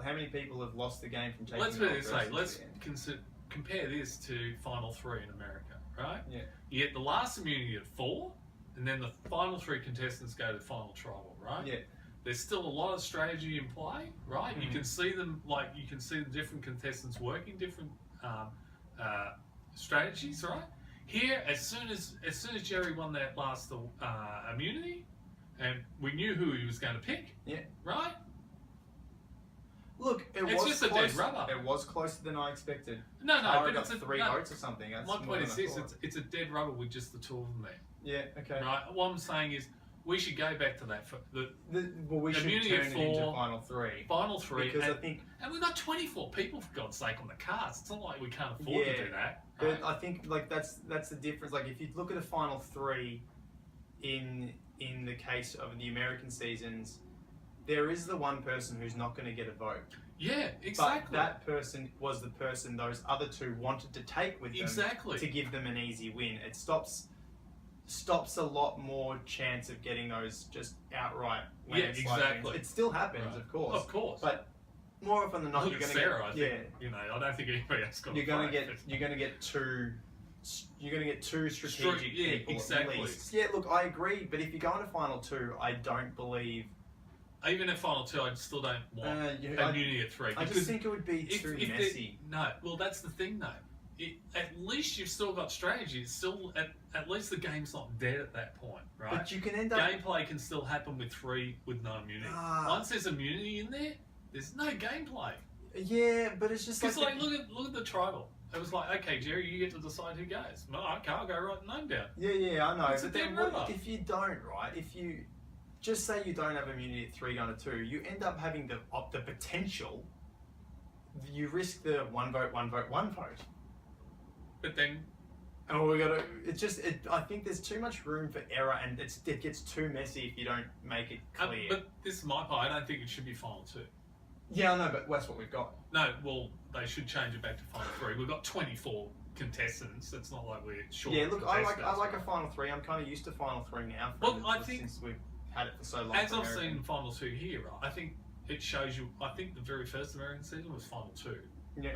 [SPEAKER 1] have lost the game from taking?
[SPEAKER 2] Let's put it this way. Let's compare this to Final 3 in America, right?
[SPEAKER 1] Yeah.
[SPEAKER 2] You get the last immunity at 4, and then the final 3 contestants go to final tribal, right?
[SPEAKER 1] Yeah.
[SPEAKER 2] There's still a lot of strategy in play, right?
[SPEAKER 1] Mm-hmm.
[SPEAKER 2] You can see them, you can see the different contestants working different strategies, right? Here, as soon as Jerry won that last immunity, and we knew who he was going to pick, right?
[SPEAKER 1] Look,
[SPEAKER 2] It's just a dead rubber.
[SPEAKER 1] It was closer than I expected.
[SPEAKER 2] No,
[SPEAKER 1] Tara
[SPEAKER 2] but
[SPEAKER 1] got
[SPEAKER 2] it's a
[SPEAKER 1] 3 votes or something. That's
[SPEAKER 2] my
[SPEAKER 1] more
[SPEAKER 2] point
[SPEAKER 1] than
[SPEAKER 2] is
[SPEAKER 1] I
[SPEAKER 2] this:
[SPEAKER 1] thought.
[SPEAKER 2] it's a dead rubber with just the 2 of them there.
[SPEAKER 1] Yeah. Okay.
[SPEAKER 2] Right. What I'm saying is, we should go back to that for
[SPEAKER 1] we should
[SPEAKER 2] immunity
[SPEAKER 1] turn
[SPEAKER 2] at
[SPEAKER 1] it
[SPEAKER 2] 4,
[SPEAKER 1] into final 3.
[SPEAKER 2] Final 3,
[SPEAKER 1] Because I think.
[SPEAKER 2] And we've got 24 people, for God's sake, on the cards. It's not like we can't afford to do that. Right?
[SPEAKER 1] But I think that's the difference. Like if you look at the final 3, in the case of the American seasons, there is the one person who's not going to get a vote.
[SPEAKER 2] Yeah, exactly.
[SPEAKER 1] But that person was the person those other 2 wanted to take with them to give them an easy win. It stops a lot more chance of getting those just outright landslides.
[SPEAKER 2] exactly.
[SPEAKER 1] It still happens,
[SPEAKER 2] Right.
[SPEAKER 1] of course.
[SPEAKER 2] Of course.
[SPEAKER 1] But more often than not,
[SPEAKER 2] Look
[SPEAKER 1] you're
[SPEAKER 2] at
[SPEAKER 1] going to
[SPEAKER 2] Sarah, I
[SPEAKER 1] get,
[SPEAKER 2] think, you know, I don't think anybody else got
[SPEAKER 1] you're going to get two strategic people
[SPEAKER 2] exactly.
[SPEAKER 1] at least. Yeah, look, I agree, but if you go into final two, I don't believe.
[SPEAKER 2] Even at final two, I still don't want immunity at three.
[SPEAKER 1] I just think it would be too messy.
[SPEAKER 2] No, well, that's the thing, though. At least you've still got strategy. It's still at least the game's not dead at that point, right?
[SPEAKER 1] But you can end up
[SPEAKER 2] gameplay can still happen with three with no immunity. Once there's immunity in there, there's no gameplay.
[SPEAKER 1] Yeah, but it's just
[SPEAKER 2] like look at the tribal. It was like, okay, Jerry, you get to decide who goes. No, okay, I'll go write the name down.
[SPEAKER 1] Yeah, I know.
[SPEAKER 2] It's
[SPEAKER 1] but then if you don't, right? If you just say you don't have immunity at 3 going to 2, you end up having the potential. You risk the one vote.
[SPEAKER 2] But then,
[SPEAKER 1] we got to. I think there's too much room for error, and it gets too messy if you don't make it clear.
[SPEAKER 2] But this is my part. I don't think it should be final 2.
[SPEAKER 1] Yeah, I know, but that's what we've got.
[SPEAKER 2] No, well, they should change it back to final 3. We've got 24 contestants. It's not like we're short.
[SPEAKER 1] Yeah, look, I like a final 3. I'm kind of used to final 3 now. Since we've had it for so long.
[SPEAKER 2] As I've seen final 2 here, right, I think it shows you. I think the very first American season was final 2,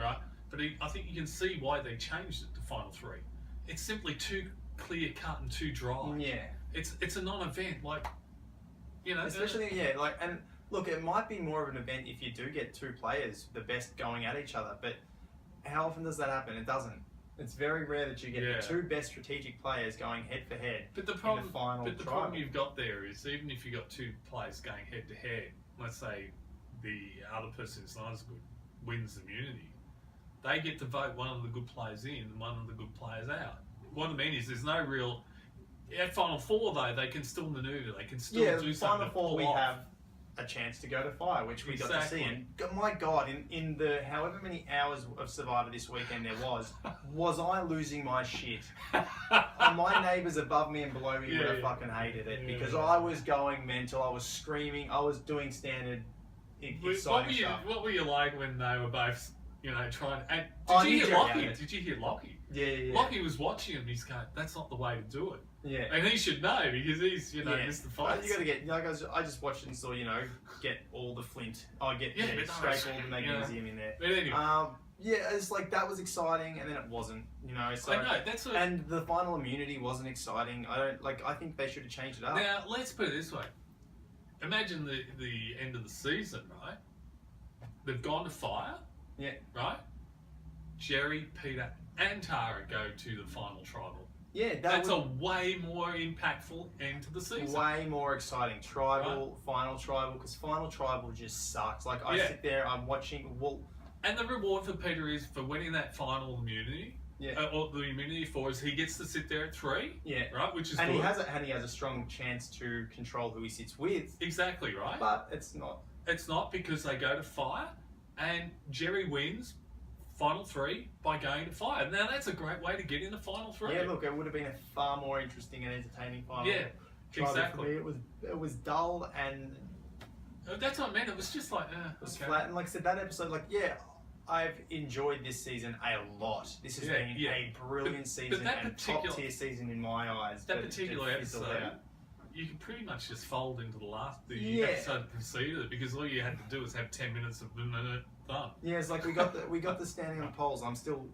[SPEAKER 2] right? But I think you can see why they changed it to final 3. It's simply too clear cut and too dry.
[SPEAKER 1] Yeah,
[SPEAKER 2] it's a non-event, like, you know.
[SPEAKER 1] Especially and. Look, it might be more of an event if you do get 2 players, the best going at each other, but how often does that happen? It doesn't. It's very rare that you get the 2 best strategic players going head for head.
[SPEAKER 2] But the problem you've got there is, even if you got 2 players going head to head, let's say the other person who's not as good wins immunity, they get to vote one of the good players in and one of the good players out. What I mean is, there's no real. At final 4 though, they can still maneuver. They can still do something.
[SPEAKER 1] Final 4 we have a chance to go to fire, which we got to see. And my God, in the however many hours of Survivor this weekend there was I losing my shit? My neighbours above me and below me would have fucking hated it because I was going mental. I was screaming. I was doing standard exciting stuff.
[SPEAKER 2] What were you like when they were both, trying? And did you hear Lockie?
[SPEAKER 1] Yeah.
[SPEAKER 2] Lockie was watching him. He's going, "That's not the way to do it."
[SPEAKER 1] Yeah,
[SPEAKER 2] and he should know because he's missed the fight.
[SPEAKER 1] You got to get I just watched and saw get all the flint. Scrape all the magnesium in there.
[SPEAKER 2] But anyway.
[SPEAKER 1] It's like that was exciting, and then it wasn't. So
[SPEAKER 2] I know that's
[SPEAKER 1] and the final immunity wasn't exciting. I think they should have changed it up.
[SPEAKER 2] Now let's put it this way: imagine the end of the season, right? They've gone to fire.
[SPEAKER 1] Yeah.
[SPEAKER 2] Right. Jerry, Peter, and Tarra go to the final tribal.
[SPEAKER 1] Yeah,
[SPEAKER 2] that's a way more impactful end to the season.
[SPEAKER 1] Way more exciting. Final tribal, because final tribal just sucks. Like, I sit there, I'm watching.
[SPEAKER 2] And the reward for Peter is for winning that final immunity.
[SPEAKER 1] Yeah.
[SPEAKER 2] Or the immunity 4 is he gets to sit there at 3.
[SPEAKER 1] Yeah.
[SPEAKER 2] Right, which is
[SPEAKER 1] good.
[SPEAKER 2] And
[SPEAKER 1] he has a strong chance to control who he sits with.
[SPEAKER 2] Exactly, right?
[SPEAKER 1] But it's not.
[SPEAKER 2] It's not because they go to fire, and Jerry wins final 3 by going to fire. Now that's a great way to get into final 3.
[SPEAKER 1] Yeah, look, it would have been a far more interesting and entertaining final.
[SPEAKER 2] Yeah, exactly.
[SPEAKER 1] It was dull and.
[SPEAKER 2] That's what I meant. It was just like
[SPEAKER 1] it was flat. And like I said, that episode, I've enjoyed this season a lot. This has been a brilliant season and top tier season in my eyes.
[SPEAKER 2] That particular episode, you can pretty much just fold into the episode that preceded it because all you had to do was have 10 minutes of done.
[SPEAKER 1] Yeah, it's like we got the standing on poles. I'm still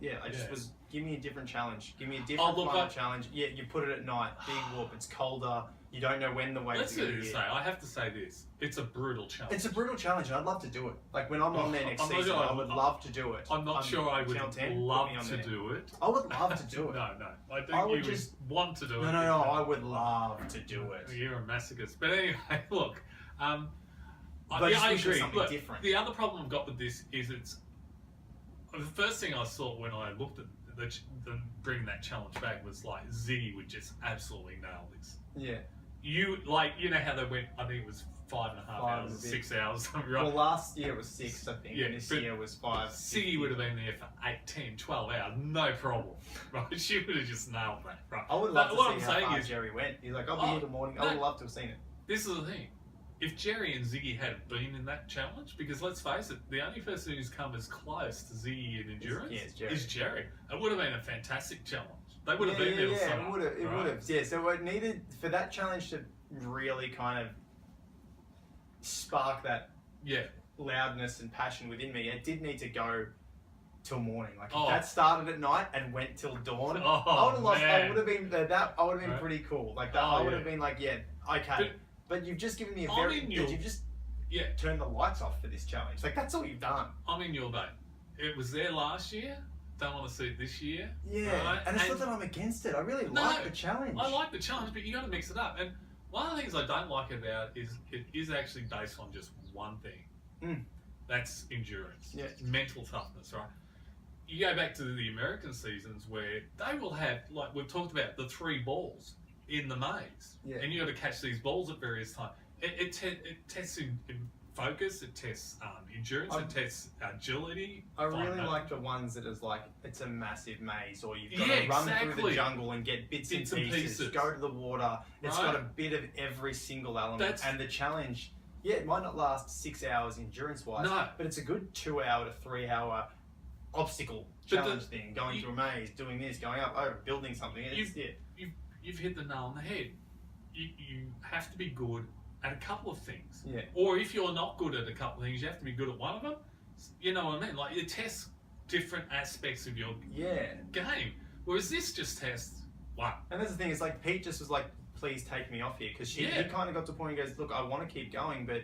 [SPEAKER 1] was give me a different challenge. Give me a different final challenge. Yeah, you put it at night. Big whoop. It's colder. You don't know when the waves are going to hit.
[SPEAKER 2] I have to say this. It's a brutal challenge.
[SPEAKER 1] It's a brutal challenge, and I'd love to do it. Like when I'm on there next season, I would love to do it.
[SPEAKER 2] I'm not sure I would love to do it.
[SPEAKER 1] I would love to do it.
[SPEAKER 2] No. I think you would want to do it.
[SPEAKER 1] No. I would love to do it.
[SPEAKER 2] You're a masochist. But anyway, look. I agree. Look, different. The other problem I've got with this is the first thing I saw when I looked at the bringing that challenge back was like Ziggy would just absolutely nail this.
[SPEAKER 1] Yeah.
[SPEAKER 2] You know how they went, I think it was 5.5 hours, 6 hours. Right?
[SPEAKER 1] Well, last year it was 6, I think, and this year was 5.
[SPEAKER 2] Ziggy would have been there for 8, 10, 12 hours, no problem. Right? She would have just nailed that. Right?
[SPEAKER 1] I would love to see how far Jerry went. He's like, I'll be here in the morning. I would love to have seen it.
[SPEAKER 2] This is the thing. If Jerry and Ziggy had been in that challenge, because let's face it, the only person who's come as close to Ziggy in endurance is Jerry. It would have been a fantastic challenge. They would have been there.
[SPEAKER 1] Yeah, it would have. Yeah, so it needed for that challenge to really kind of spark that.
[SPEAKER 2] Yeah.
[SPEAKER 1] loudness and passion within me, it did need to go till morning. Like if
[SPEAKER 2] Oh.
[SPEAKER 1] that started at night and went till dawn,
[SPEAKER 2] Oh,
[SPEAKER 1] I would have lost.
[SPEAKER 2] man.
[SPEAKER 1] I would have been that. I would have been
[SPEAKER 2] Right.
[SPEAKER 1] pretty cool. Like that.
[SPEAKER 2] Oh,
[SPEAKER 1] I would
[SPEAKER 2] yeah.
[SPEAKER 1] have been like, yeah, okay. But you've just given me a
[SPEAKER 2] I'm
[SPEAKER 1] very.
[SPEAKER 2] in your-
[SPEAKER 1] You've just
[SPEAKER 2] Yeah,
[SPEAKER 1] turned the lights off for this challenge. Like that's all you've done.
[SPEAKER 2] I'm in your boat. It was there last year. Don't want to see it this year.
[SPEAKER 1] Yeah,
[SPEAKER 2] Right?
[SPEAKER 1] and it's not that I'm against it. I really
[SPEAKER 2] No,
[SPEAKER 1] like the challenge.
[SPEAKER 2] I like the challenge, but you got to mix it up. And one of the things I don't like about it is actually based on just one thing.
[SPEAKER 1] Mm.
[SPEAKER 2] That's endurance.
[SPEAKER 1] Yeah.
[SPEAKER 2] Mental toughness, right? You go back to the American seasons where they will have, like we've talked about, the 3 balls in the maze.
[SPEAKER 1] Yeah.
[SPEAKER 2] And you got to catch these balls at various times. It tests in focus, it tests endurance, it tests agility.
[SPEAKER 1] I really
[SPEAKER 2] fine,
[SPEAKER 1] like the ones that is like it's a massive maze, or you've got
[SPEAKER 2] Yeah,
[SPEAKER 1] to run through the
[SPEAKER 2] exactly.
[SPEAKER 1] jungle and get bits and pieces, go to the water. It's
[SPEAKER 2] Right.
[SPEAKER 1] got a bit of every single element,
[SPEAKER 2] That's-
[SPEAKER 1] and the challenge. Yeah, it might not last 6 hours endurance-wise,
[SPEAKER 2] No.
[SPEAKER 1] but it's a good 2 hour to 3 hour obstacle
[SPEAKER 2] But
[SPEAKER 1] challenge thing. Going through a maze, doing this, going up, over, building something. It's,
[SPEAKER 2] You've hit the nail on the head. You have to be good at a couple of things.
[SPEAKER 1] Yeah.
[SPEAKER 2] Or if you're not good at a couple of things, you have to be good at one of them. You know what I mean? Like it tests different aspects of your
[SPEAKER 1] Yeah.
[SPEAKER 2] game. Whereas this just tests one.
[SPEAKER 1] And that's the thing, it's like Pete just was like, please take me off here. Because he
[SPEAKER 2] Yeah.
[SPEAKER 1] kind of got to the point, he goes, look, I want to keep going, but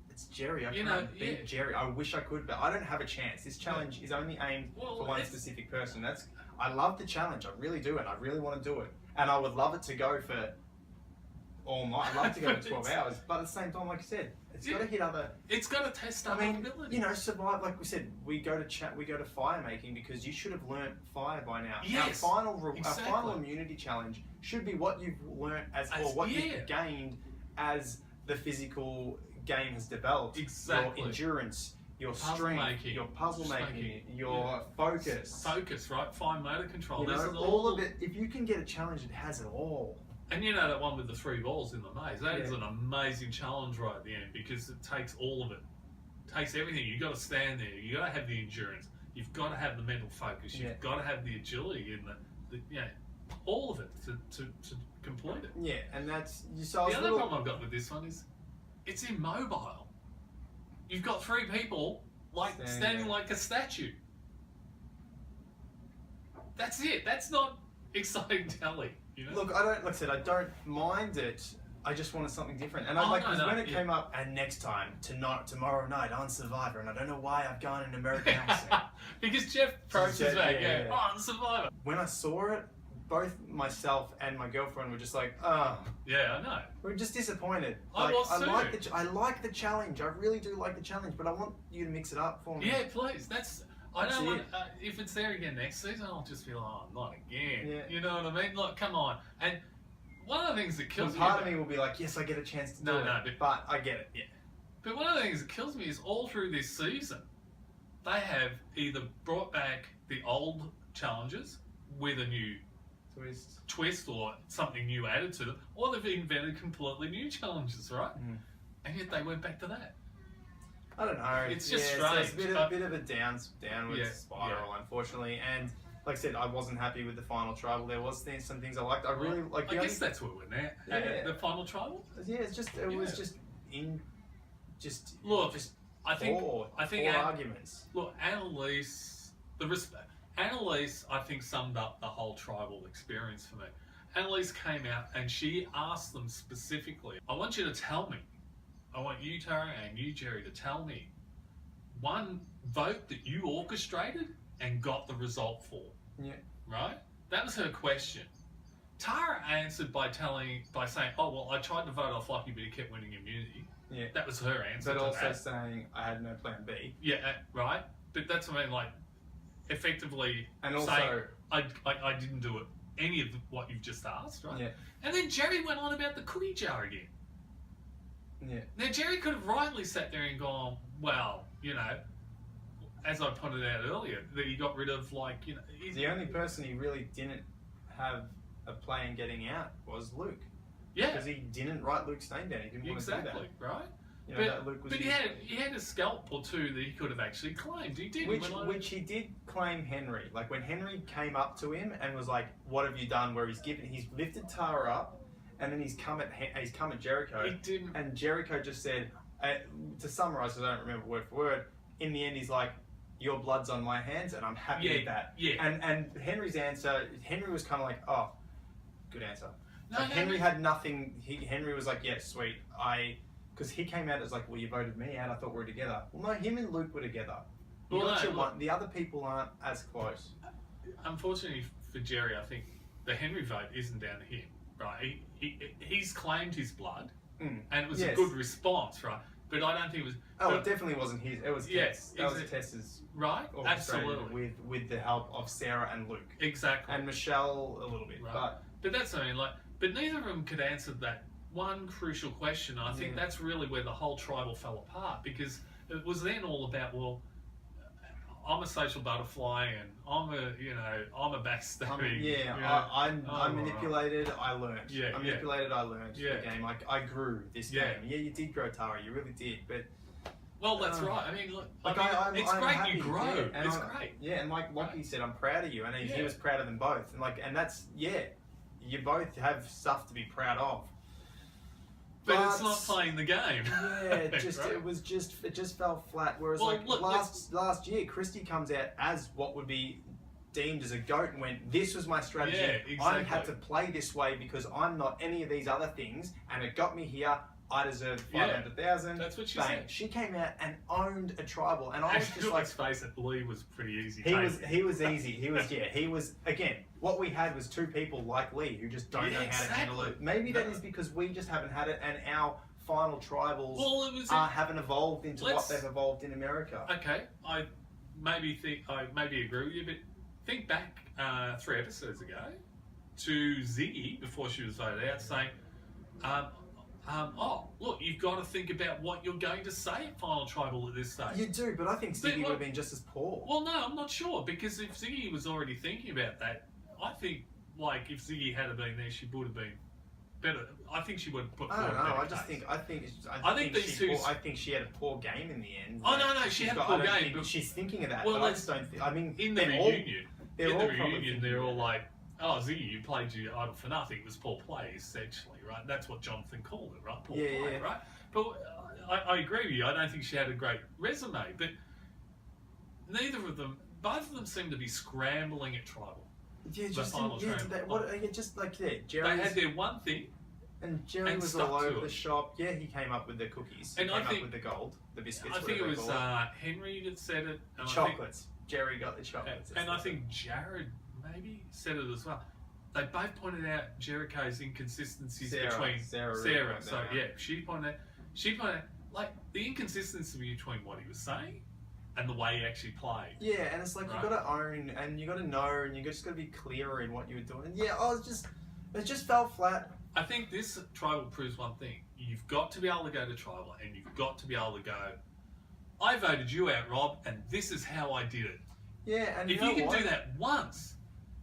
[SPEAKER 1] it's Jerry. I
[SPEAKER 2] You
[SPEAKER 1] can't
[SPEAKER 2] know,
[SPEAKER 1] beat
[SPEAKER 2] yeah.
[SPEAKER 1] Jerry. I wish I could, but I don't have a chance. This challenge is only aimed
[SPEAKER 2] Well,
[SPEAKER 1] for one
[SPEAKER 2] it's-
[SPEAKER 1] specific person. I love the challenge. I really do, and I really want to do it. And I would love it to go for all night. I'd love it to go for 12 hours. But at the same time, like you said, it's got to hit other...
[SPEAKER 2] It's got to test
[SPEAKER 1] I
[SPEAKER 2] other
[SPEAKER 1] mean,
[SPEAKER 2] abilities.
[SPEAKER 1] you know, survive. Like we said, we go to fire making because you should have learnt fire by now.
[SPEAKER 2] Yes,
[SPEAKER 1] Our final
[SPEAKER 2] exactly.
[SPEAKER 1] immunity challenge should be what you've learnt what you've gained as the physical game has developed.
[SPEAKER 2] Exactly.
[SPEAKER 1] Your endurance, your
[SPEAKER 2] Puzzle
[SPEAKER 1] strength,
[SPEAKER 2] making,
[SPEAKER 1] your puzzle
[SPEAKER 2] just
[SPEAKER 1] making, your focus.
[SPEAKER 2] Focus, right? Fine motor control.
[SPEAKER 1] You
[SPEAKER 2] This
[SPEAKER 1] know,
[SPEAKER 2] is
[SPEAKER 1] all of it. If you can get a challenge, it has it all.
[SPEAKER 2] And you know that one with the 3 balls in the maze? That is
[SPEAKER 1] Yeah.
[SPEAKER 2] an amazing challenge right at the end because it takes all of it. It takes everything. You've got to stand there. You've got to have the endurance. You've got to have the mental focus. You've got to have the agility and all of it to complete it.
[SPEAKER 1] Yeah, and that's... So
[SPEAKER 2] The other problem I've got with this one is it's immobile. You've got 3 people standing like a statue. That's it. That's not exciting telly. You know?
[SPEAKER 1] Look, like I said, I don't mind it. I just wanted something different. And when it came up, and next time, tomorrow night on Survivor, and I don't know why I've gone an American accent.
[SPEAKER 2] Because Jeff approaches back, on Survivor.
[SPEAKER 1] When I saw it, both myself and my girlfriend were just like, oh.
[SPEAKER 2] Yeah, I know.
[SPEAKER 1] We're just disappointed.
[SPEAKER 2] I was too.
[SPEAKER 1] I like the challenge. I really do like the challenge, but I want you to mix it up for me.
[SPEAKER 2] Yeah, please. I don't want.
[SPEAKER 1] it.
[SPEAKER 2] If it's there again next season, I'll just be like, oh, not again.
[SPEAKER 1] Yeah.
[SPEAKER 2] You know what I mean? Look, come on. And one of the things that kills me.
[SPEAKER 1] Part of me will be like, yes, I get a chance to do it. But I get it. Yeah.
[SPEAKER 2] But one of the things that kills me is all through this season, they have either brought back the old challenges with a new twist or something new added to them, or they've invented completely new challenges, right?
[SPEAKER 1] Mm.
[SPEAKER 2] And yet they went back to that.
[SPEAKER 1] I don't know.
[SPEAKER 2] It's just
[SPEAKER 1] So
[SPEAKER 2] strange.
[SPEAKER 1] it's a bit of a downward spiral, unfortunately. And like I said, I wasn't happy with the final tribal. There was some things I liked. I really like.
[SPEAKER 2] I guess that's where we're at.
[SPEAKER 1] Yeah.
[SPEAKER 2] The final tribal.
[SPEAKER 1] Yeah, it was just
[SPEAKER 2] I think
[SPEAKER 1] arguments.
[SPEAKER 2] Look, Annalise, Annalise, I think summed up the whole tribal experience for me. Annalise came out and she asked them specifically, I want you to tell me, I want you, Tarra, and you, Jerry, to tell me one vote that you orchestrated and got the result for.
[SPEAKER 1] Yeah.
[SPEAKER 2] Right? That was her question. Tarra answered by saying, oh, well, I tried to vote off Lucky, but he kept winning immunity.
[SPEAKER 1] Yeah.
[SPEAKER 2] That was her answer.
[SPEAKER 1] But
[SPEAKER 2] to
[SPEAKER 1] also
[SPEAKER 2] that.
[SPEAKER 1] saying I had no plan B.
[SPEAKER 2] Yeah, right? But that's what I mean, like, effectively
[SPEAKER 1] And also,
[SPEAKER 2] saying, I didn't do it, any of what you've just asked, right?
[SPEAKER 1] Yeah.
[SPEAKER 2] And then Jerry went on about the cookie jar again.
[SPEAKER 1] Yeah.
[SPEAKER 2] Now, Jerry could have rightly sat there and gone, well, you know, as I pointed out earlier, that he got rid of, like, you know...
[SPEAKER 1] The only person he really didn't have a play in getting out was Luke.
[SPEAKER 2] Yeah.
[SPEAKER 1] Because he didn't write Luke's name down. He didn't want to do that.
[SPEAKER 2] Exactly, right?
[SPEAKER 1] You know, that Luke was
[SPEAKER 2] he had a scalp or two that he could have actually claimed. He did.
[SPEAKER 1] Which he did claim Henry. Like when Henry came up to him and was like, "What have you done?" Where he's lifted Tarra up, and then he's come at Jericho.
[SPEAKER 2] He didn't.
[SPEAKER 1] And Jericho just said, to summarise, because I don't remember word for word, in the end he's like, your blood's on my hands, and I'm happy with that.
[SPEAKER 2] Yeah.
[SPEAKER 1] And Henry's answer, Henry was kind of like, oh, good answer.
[SPEAKER 2] No,
[SPEAKER 1] like
[SPEAKER 2] no,
[SPEAKER 1] Henry
[SPEAKER 2] no.
[SPEAKER 1] had nothing. Henry was like, yeah, sweet. Because he came out as like, well, you voted me out. I thought we were together. Well, no, him and Luke were together. The other people aren't as close.
[SPEAKER 2] Unfortunately for Jerry, I think the Henry vote isn't down to him, right? He's claimed his blood, and it was a good response, right? But I don't think it was.
[SPEAKER 1] Oh, it definitely wasn't his. It was Tess. That was Tess's.
[SPEAKER 2] Right? Absolutely.
[SPEAKER 1] With the help of Sarah and Luke.
[SPEAKER 2] Exactly.
[SPEAKER 1] And Michelle a little bit.
[SPEAKER 2] Right. But that's what I mean. But neither of them could answer that one crucial question. And I think that's really where the whole tribal fell apart, because it was then all about, well, I'm a social butterfly, and I'm a backstabbing.
[SPEAKER 1] I manipulated. I learned. I manipulated. I learned the game. I grew this game. Yeah, you did grow, Tarra. You really did. But
[SPEAKER 2] well, that's right. I mean, look. It's
[SPEAKER 1] I'm
[SPEAKER 2] great
[SPEAKER 1] happy,
[SPEAKER 2] you grow.
[SPEAKER 1] Yeah,
[SPEAKER 2] it's great.
[SPEAKER 1] Yeah, and like Lockie said, I'm proud of you, and he was proud of them both. And that's you both have stuff to be proud of.
[SPEAKER 2] But it's not playing the game.
[SPEAKER 1] Yeah, it just fell flat. Whereas last year, Christy comes out as what would be deemed as a goat and went, this was my strategy.
[SPEAKER 2] Yeah, exactly.
[SPEAKER 1] I had to play this way because I'm not any of these other things, and it got me here. I deserved 500,000.
[SPEAKER 2] That's what she said.
[SPEAKER 1] She came out and owned a tribal, and I was just like,
[SPEAKER 2] let's face it, Lee was pretty easy.
[SPEAKER 1] He was easy. He was again. What we had was two people like Lee who just don't know how to handle it. Maybe that is because we just haven't had it, and our final tribals haven't evolved into what they've evolved in America.
[SPEAKER 2] Okay, I maybe agree with you, but think back 3 episodes ago to Ziggy before she was voted out, saying, look, you've got to think about what you're going to say at Final Tribal at this stage.
[SPEAKER 1] You do, but I think Ziggy would have been just as poor.
[SPEAKER 2] Well, no, I'm not sure, because if Ziggy was already thinking about that, I think, like, if Ziggy had been there, she would have been better. I think she would have put forward
[SPEAKER 1] I don't know. I think she had a poor game in the end.
[SPEAKER 2] Oh, no, she had a poor game.
[SPEAKER 1] But she's thinking of that,
[SPEAKER 2] well,
[SPEAKER 1] but I just don't think... I mean,
[SPEAKER 2] in the reunion, they're all like, oh, Ziggy, you played your idol for nothing. It was poor play, essentially, right? That's what Jonathan called it, right? Poor play, right? But I agree with you. I don't think she had a great resume, but both of them seem to be scrambling at tribal.
[SPEAKER 1] Yeah, just Jerry.
[SPEAKER 2] They had their one thing,
[SPEAKER 1] and Jerry was all over the shop. Yeah, he came up with the cookies.
[SPEAKER 2] And
[SPEAKER 1] he came up with the gold, the biscuits.
[SPEAKER 2] I think it was Henry that said it.
[SPEAKER 1] And chocolates. Jerry got the chocolates.
[SPEAKER 2] And I think Jared maybe said it as well. They both pointed out Jericho's inconsistencies between Sarah. So she pointed out like the inconsistency between what he was saying and the way he actually played.
[SPEAKER 1] Yeah, and it's like you got to own and you got to know and you just got to be clearer in what you were doing. And it just fell flat.
[SPEAKER 2] I think this tribal proves one thing: you've got to be able to go to tribal, and you've got to be able to go, I voted you out, Rob, and this is how I did it.
[SPEAKER 1] Yeah, and
[SPEAKER 2] if you can do that once,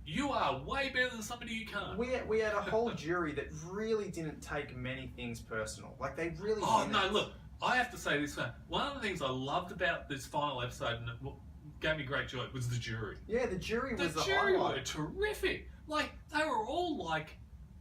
[SPEAKER 2] you are way better than somebody who can't.
[SPEAKER 1] We had a whole jury that really didn't take many things personal. Like they really.
[SPEAKER 2] Oh no! Look, I have to say this one. One of the things I loved about this final episode, and it gave me great joy, was the jury.
[SPEAKER 1] Yeah, the jury was the
[SPEAKER 2] jury
[SPEAKER 1] highlight.
[SPEAKER 2] were terrific. Like they were all like,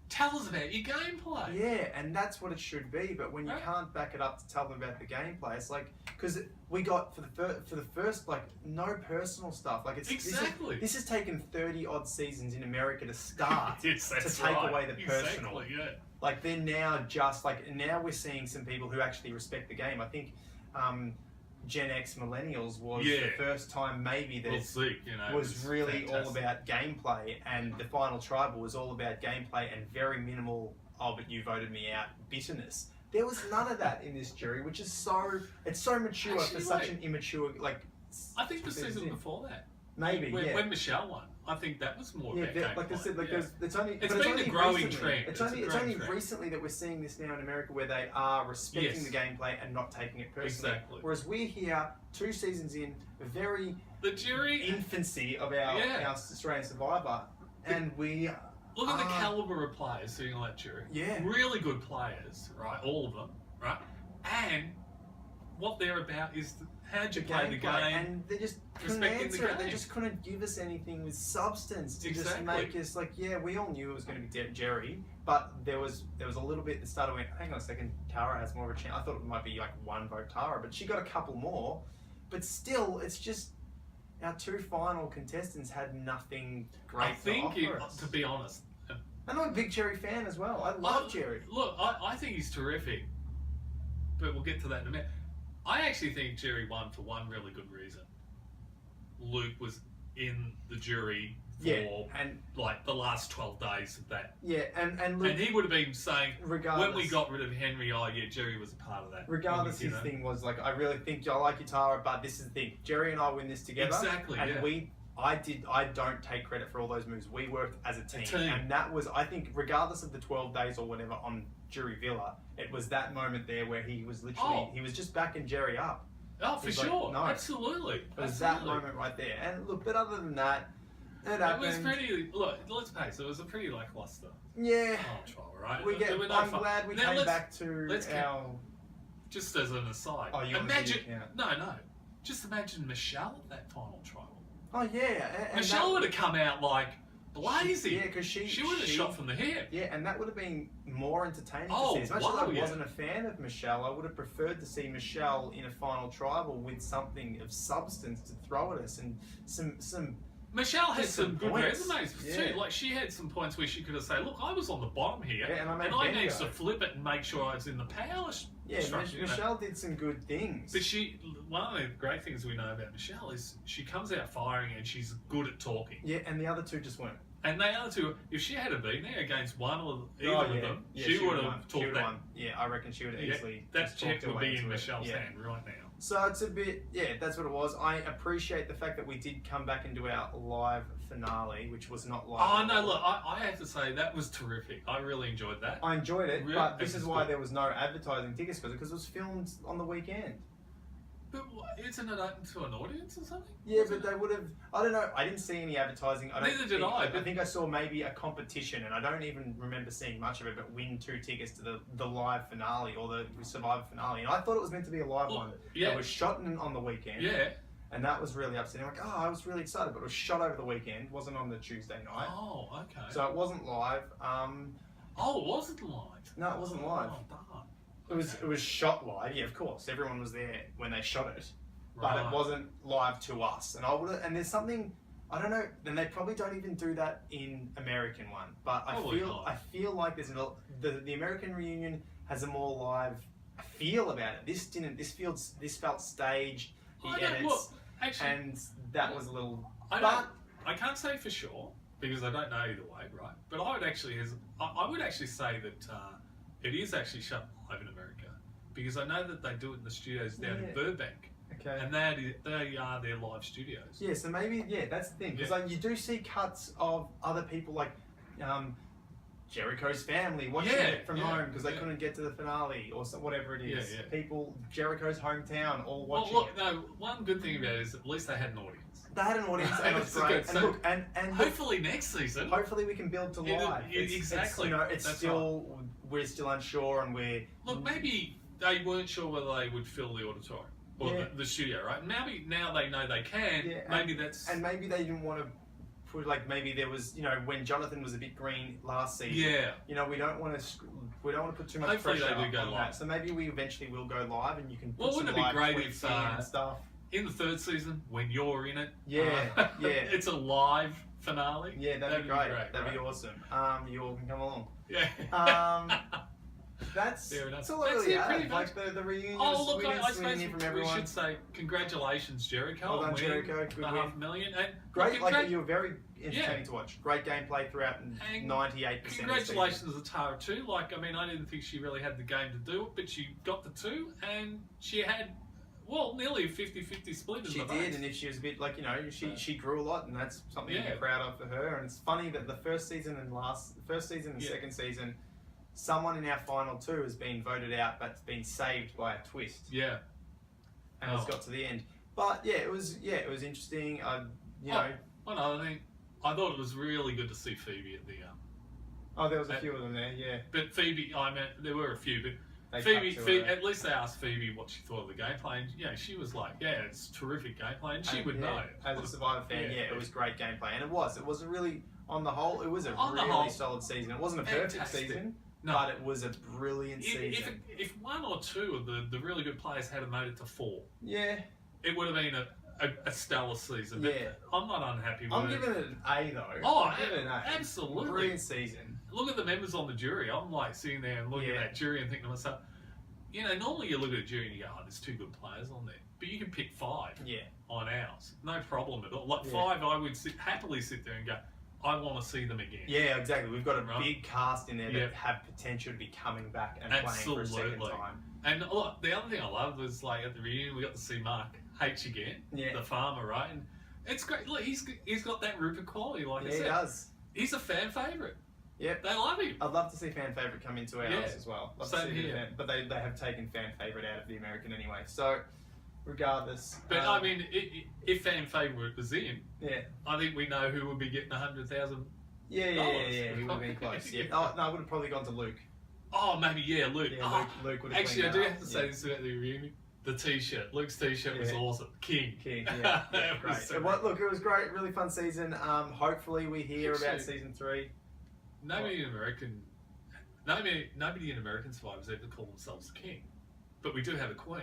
[SPEAKER 2] tell us about your gameplay.
[SPEAKER 1] Yeah, and that's what it should be. But when you can't back it up to tell them about the gameplay, it's like because we got for the first like no personal stuff. Like it's this has taken 30 odd seasons in America to start to take away the personal.
[SPEAKER 2] Exactly, yeah.
[SPEAKER 1] Like they're now just like now we're seeing some people who actually respect the game. I think Gen X Millennials was the first time maybe that was really fantastic. All about gameplay, and the final tribal was all about gameplay and very minimal, oh but you voted me out, bitterness. There was none of that in this jury, which is so mature for such an immature like.
[SPEAKER 2] I think the season before that.
[SPEAKER 1] Maybe
[SPEAKER 2] when Michelle won, I think that was more about gameplay.
[SPEAKER 1] Like I said, like it's only
[SPEAKER 2] a growing trend.
[SPEAKER 1] It's only recently that we're seeing this now in America where they are respecting the gameplay and not taking it personally.
[SPEAKER 2] Exactly.
[SPEAKER 1] Whereas we're here 2 seasons in, very infancy of our Australian Survivor, and we
[SPEAKER 2] look at the caliber of players sitting on that jury.
[SPEAKER 1] Yeah,
[SPEAKER 2] really good players, right? All of them, right? And what they're about is how'd you play the game?
[SPEAKER 1] And they just couldn't
[SPEAKER 2] Respecting the
[SPEAKER 1] answer it. They
[SPEAKER 2] game.
[SPEAKER 1] just couldn't give us anything with substance to just
[SPEAKER 2] Exactly.
[SPEAKER 1] make us like, yeah, we all knew it was going to be Jerry, but there was a little bit that started went, hang on a second, Tarra has more of a chance. I thought it might be like 1 vote Tarra, but she got a couple more. But still, it's just our 2 final contestants had nothing great to offer us.
[SPEAKER 2] To be honest,
[SPEAKER 1] I'm a big Jerry fan as well. I love Jerry.
[SPEAKER 2] Look, I think he's terrific, but we'll get to that in a minute. I actually think Jerry won for one really good reason. Luke was in the jury for
[SPEAKER 1] and
[SPEAKER 2] like the last 12 days of that.
[SPEAKER 1] Yeah, and Luke,
[SPEAKER 2] And he would have been saying,
[SPEAKER 1] regardless,
[SPEAKER 2] when we got rid of Henry, oh yeah, Jerry was a part of that.
[SPEAKER 1] Regardless, his thing was like, I really think I like you, Tarra, but this is the thing. Jerry and I win this together.
[SPEAKER 2] Exactly,
[SPEAKER 1] and
[SPEAKER 2] yeah.
[SPEAKER 1] I don't take credit for all those moves. We worked as a team. And that was, I think, regardless of the 12 days or whatever on Jury Villa, it was that moment there where he was literally, he was just backing Jerry up.
[SPEAKER 2] Oh, for sure. Like, no. Absolutely.
[SPEAKER 1] It was that moment right there. And look, but other than that, it
[SPEAKER 2] was pretty, look, let's face it, was a pretty lackluster trial, right?
[SPEAKER 1] I'm glad we came back to our...
[SPEAKER 2] Just as an aside.
[SPEAKER 1] Oh, you
[SPEAKER 2] imagine, no. Just imagine Michelle at that final trial.
[SPEAKER 1] Oh, yeah. And
[SPEAKER 2] Michelle would have come out like blazing.
[SPEAKER 1] Because she
[SPEAKER 2] would have shot from the hip.
[SPEAKER 1] Yeah, and that would have been more entertaining to see. As much as I wasn't a fan of Michelle, I would have preferred to see Michelle in a final tribal with something of substance to throw at us and some.
[SPEAKER 2] Michelle had some good resumes too. Like she had some points where she could have said, "Look, I was on the bottom here, and I managed to flip it and make sure I was in the power."
[SPEAKER 1] Yeah, Michelle did some good things.
[SPEAKER 2] But one of the great things we know about Michelle is she comes out firing and she's good at talking.
[SPEAKER 1] Yeah, and the other 2 just weren't.
[SPEAKER 2] And the other 2, if she had been there against one or either of them, she would have talked that.
[SPEAKER 1] Yeah, I reckon she would have easily.
[SPEAKER 2] That check would be in Michelle's hand right now.
[SPEAKER 1] So it's a bit, that's what it was. I appreciate the fact that we did come back and do our live finale, which was not live.
[SPEAKER 2] Oh, no, look, I have to say, that was terrific. I really enjoyed that.
[SPEAKER 1] I enjoyed it, but this is why there was no advertising tickets, because it was filmed on the weekend.
[SPEAKER 2] But isn't it open to an audience or something?
[SPEAKER 1] Yeah, but they would have, I don't know, I didn't see any advertising.
[SPEAKER 2] Neither did I.
[SPEAKER 1] I think I saw maybe a competition, and I don't even remember seeing much of it, but win 2 tickets to the live finale, or the Survivor finale. And I thought it was meant to be a live one. Yeah. It was shot on the weekend.
[SPEAKER 2] Yeah.
[SPEAKER 1] And that was really upsetting. Like, I was really excited, but it was shot over the weekend. It wasn't on the Tuesday night.
[SPEAKER 2] Oh, okay.
[SPEAKER 1] So it wasn't live.
[SPEAKER 2] It wasn't live?
[SPEAKER 1] No, it wasn't live.
[SPEAKER 2] Oh, darn.
[SPEAKER 1] It was shot live, yeah, of course. Everyone was there when they shot it. But it wasn't live to us. And there's something, I don't know, and they probably don't even do that in American one. But I feel like there's the American reunion has a more live feel about it. This didn't. This felt staged. And that was a little.
[SPEAKER 2] I can't say for sure because I don't know either way, right? But I would actually say that it is actually shot live in America because I know that they do it in the studios down in Burbank.
[SPEAKER 1] Okay.
[SPEAKER 2] And they are their live studios.
[SPEAKER 1] Yeah, so maybe that's the thing because you do see cuts of other people like Jericho's family watching it from home because they couldn't get to the finale or whatever it is. Yeah. People Jericho's hometown all watching.
[SPEAKER 2] Well, look, no. One good thing about it is at least they had an audience.
[SPEAKER 1] They had an audience and it was great.
[SPEAKER 2] And look, and hopefully next season.
[SPEAKER 1] Hopefully we can build to live.
[SPEAKER 2] Exactly.
[SPEAKER 1] We're still unsure and we're.
[SPEAKER 2] Look, maybe they weren't sure whether they would fill the auditorium. Or the studio, right? Maybe now they know they can. Yeah, maybe
[SPEAKER 1] maybe they didn't want to put maybe there was when Jonathan was a bit green last season.
[SPEAKER 2] Yeah.
[SPEAKER 1] We don't want to put too much pressure on that. So maybe we eventually will go live and you can put some live tweets in and stuff.
[SPEAKER 2] In the 3rd season when you're in it.
[SPEAKER 1] Yeah.
[SPEAKER 2] It's a live finale.
[SPEAKER 1] Yeah, that'd be great. That'd be awesome. You all can come along.
[SPEAKER 2] Yeah.
[SPEAKER 1] That's all I really have. Like the reunion.
[SPEAKER 2] Oh, look, I suppose
[SPEAKER 1] from everyone.
[SPEAKER 2] We should say congratulations, Jericho.
[SPEAKER 1] Well done, Jericho. Good
[SPEAKER 2] win. $500,000. And
[SPEAKER 1] great, you were very entertaining to watch. Great gameplay throughout, and 98%.
[SPEAKER 2] Congratulations to Tarra too. I didn't think she really had the game to do it, but she got the 2, and she had. Well, nearly a 50-50 split in the votes. She did,
[SPEAKER 1] and if she was a bit she grew a lot, and that's something to be proud of for her. And it's funny that the first season and second season, someone in our final 2 has been voted out, but's been saved by a twist.
[SPEAKER 2] Yeah,
[SPEAKER 1] and it's got to the end. But it was interesting.
[SPEAKER 2] One other thing, I thought it was really good to see Phoebe at the.
[SPEAKER 1] There was a few of them there, yeah.
[SPEAKER 2] But Phoebe, there were a few, but
[SPEAKER 1] They
[SPEAKER 2] Phoebe,
[SPEAKER 1] cut to her.
[SPEAKER 2] at least they asked Phoebe what she thought of the gameplay, and she was like, "Yeah, it's terrific gameplay," and she would know.
[SPEAKER 1] As a Survivor fan, it was great gameplay, and it was a really, on the whole, it was a
[SPEAKER 2] On the
[SPEAKER 1] really
[SPEAKER 2] whole,
[SPEAKER 1] solid season. It wasn't a perfect
[SPEAKER 2] fantastic.
[SPEAKER 1] season,
[SPEAKER 2] No.
[SPEAKER 1] but it was a brilliant season.
[SPEAKER 2] If one or two of the really good players had made it to 4,
[SPEAKER 1] Yeah,
[SPEAKER 2] it would have been a stellar season. But
[SPEAKER 1] Yeah.
[SPEAKER 2] I'm not unhappy with
[SPEAKER 1] I'm
[SPEAKER 2] it.
[SPEAKER 1] giving it an A though.
[SPEAKER 2] Oh,
[SPEAKER 1] I'm giving it an A.
[SPEAKER 2] absolutely.
[SPEAKER 1] Brilliant season.
[SPEAKER 2] Look at the members on the jury. I'm like sitting there and looking at that jury and thinking to myself, normally you look at a jury and you go, "Oh, there's 2 good players on there," but you can pick 5
[SPEAKER 1] Yeah.
[SPEAKER 2] on ours, no problem at all. Like
[SPEAKER 1] Yeah.
[SPEAKER 2] 5, I would happily sit there and go, "I want to see them again."
[SPEAKER 1] Yeah, exactly. We've got a
[SPEAKER 2] Right.
[SPEAKER 1] big cast in there
[SPEAKER 2] Yeah.
[SPEAKER 1] that have potential to be coming back and playing for a second
[SPEAKER 2] Absolutely.
[SPEAKER 1] time.
[SPEAKER 2] And look, the other thing I loved was like at the reunion we got to see Mark H again,
[SPEAKER 1] Yeah.
[SPEAKER 2] the farmer, right? And it's great. Look, he's got that Rupert quality, like I
[SPEAKER 1] Yeah, he
[SPEAKER 2] said.
[SPEAKER 1] does.
[SPEAKER 2] He's a fan favourite.
[SPEAKER 1] Yep.
[SPEAKER 2] They love him.
[SPEAKER 1] I'd love to see fan favourite come into ours
[SPEAKER 2] Yeah.
[SPEAKER 1] as well. Love
[SPEAKER 2] Same
[SPEAKER 1] to see
[SPEAKER 2] here.
[SPEAKER 1] but they have taken fan favourite out of the American anyway. So, regardless.
[SPEAKER 2] But I mean, if fan favourite was in,
[SPEAKER 1] yeah.
[SPEAKER 2] I think we know who would be getting 100,000.
[SPEAKER 1] Yeah. He would have been close. Yeah. Oh, no, I would have probably gone to Luke.
[SPEAKER 2] Oh, maybe Luke.
[SPEAKER 1] Yeah, Luke would have.
[SPEAKER 2] Actually, I
[SPEAKER 1] cleaned
[SPEAKER 2] do
[SPEAKER 1] that
[SPEAKER 2] have to
[SPEAKER 1] up.
[SPEAKER 2] say this about the reunion. The T-shirt, Luke's T-shirt was
[SPEAKER 1] Yeah.
[SPEAKER 2] awesome. King.
[SPEAKER 1] Yeah,
[SPEAKER 2] That
[SPEAKER 1] great.
[SPEAKER 2] was so
[SPEAKER 1] Look, it was great. Really fun season. Hopefully, we hear about
[SPEAKER 2] Actually-
[SPEAKER 1] season 3.
[SPEAKER 2] Nobody in American survivors ever call themselves the king, but we do have a queen,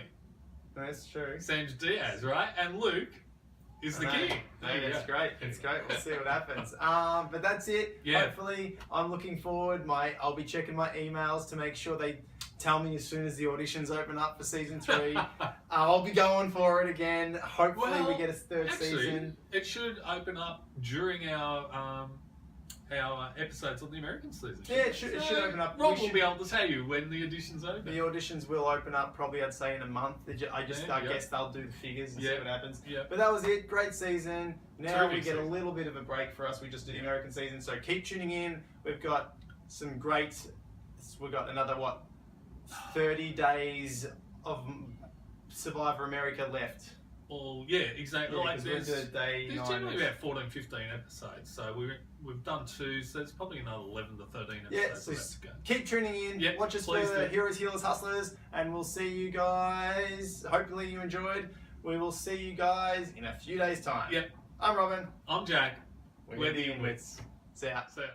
[SPEAKER 1] That's true.
[SPEAKER 2] Sandra Diaz, right? And Luke is the king. There you
[SPEAKER 1] That's
[SPEAKER 2] go.
[SPEAKER 1] great. It's great. We'll see what happens. But that's it.
[SPEAKER 2] Yeah.
[SPEAKER 1] Hopefully, I'm looking forward. I'll be checking my emails to make sure they tell me as soon as the auditions open up for season 3. I'll be going for it again. Hopefully, we get a third season.
[SPEAKER 2] It should open up during our episodes on the American season.
[SPEAKER 1] Yeah, it should open up.
[SPEAKER 2] Rob will be able to tell you when the auditions open.
[SPEAKER 1] The auditions will open up probably, I'd say, in a month. I guess they'll do the figures and see what happens.
[SPEAKER 2] Yeah.
[SPEAKER 1] But that was it. Great season. Now
[SPEAKER 2] Terrific
[SPEAKER 1] we get
[SPEAKER 2] season.
[SPEAKER 1] a little bit of a break for us. We just do the American season. So keep tuning in. We've got some great... We've got another, 30 days of Survivor America left.
[SPEAKER 2] Well, yeah, exactly.
[SPEAKER 1] Yeah,
[SPEAKER 2] like
[SPEAKER 1] 'cause we're into day
[SPEAKER 2] there's
[SPEAKER 1] 9.
[SPEAKER 2] generally about 14, 15 episodes. So we've done 2, so there's probably another 11 to 13
[SPEAKER 1] Yeah,
[SPEAKER 2] episodes
[SPEAKER 1] so
[SPEAKER 2] left to go.
[SPEAKER 1] keep tuning in.
[SPEAKER 2] Yep,
[SPEAKER 1] Watch us
[SPEAKER 2] please
[SPEAKER 1] for
[SPEAKER 2] do.
[SPEAKER 1] Heroes, Healers, Hustlers, and we'll see you guys. Hopefully you enjoyed. We will see you guys in a few days' time.
[SPEAKER 2] Yep.
[SPEAKER 1] I'm Robin.
[SPEAKER 2] I'm Jack.
[SPEAKER 1] We're the Inwits. See ya.
[SPEAKER 2] See ya.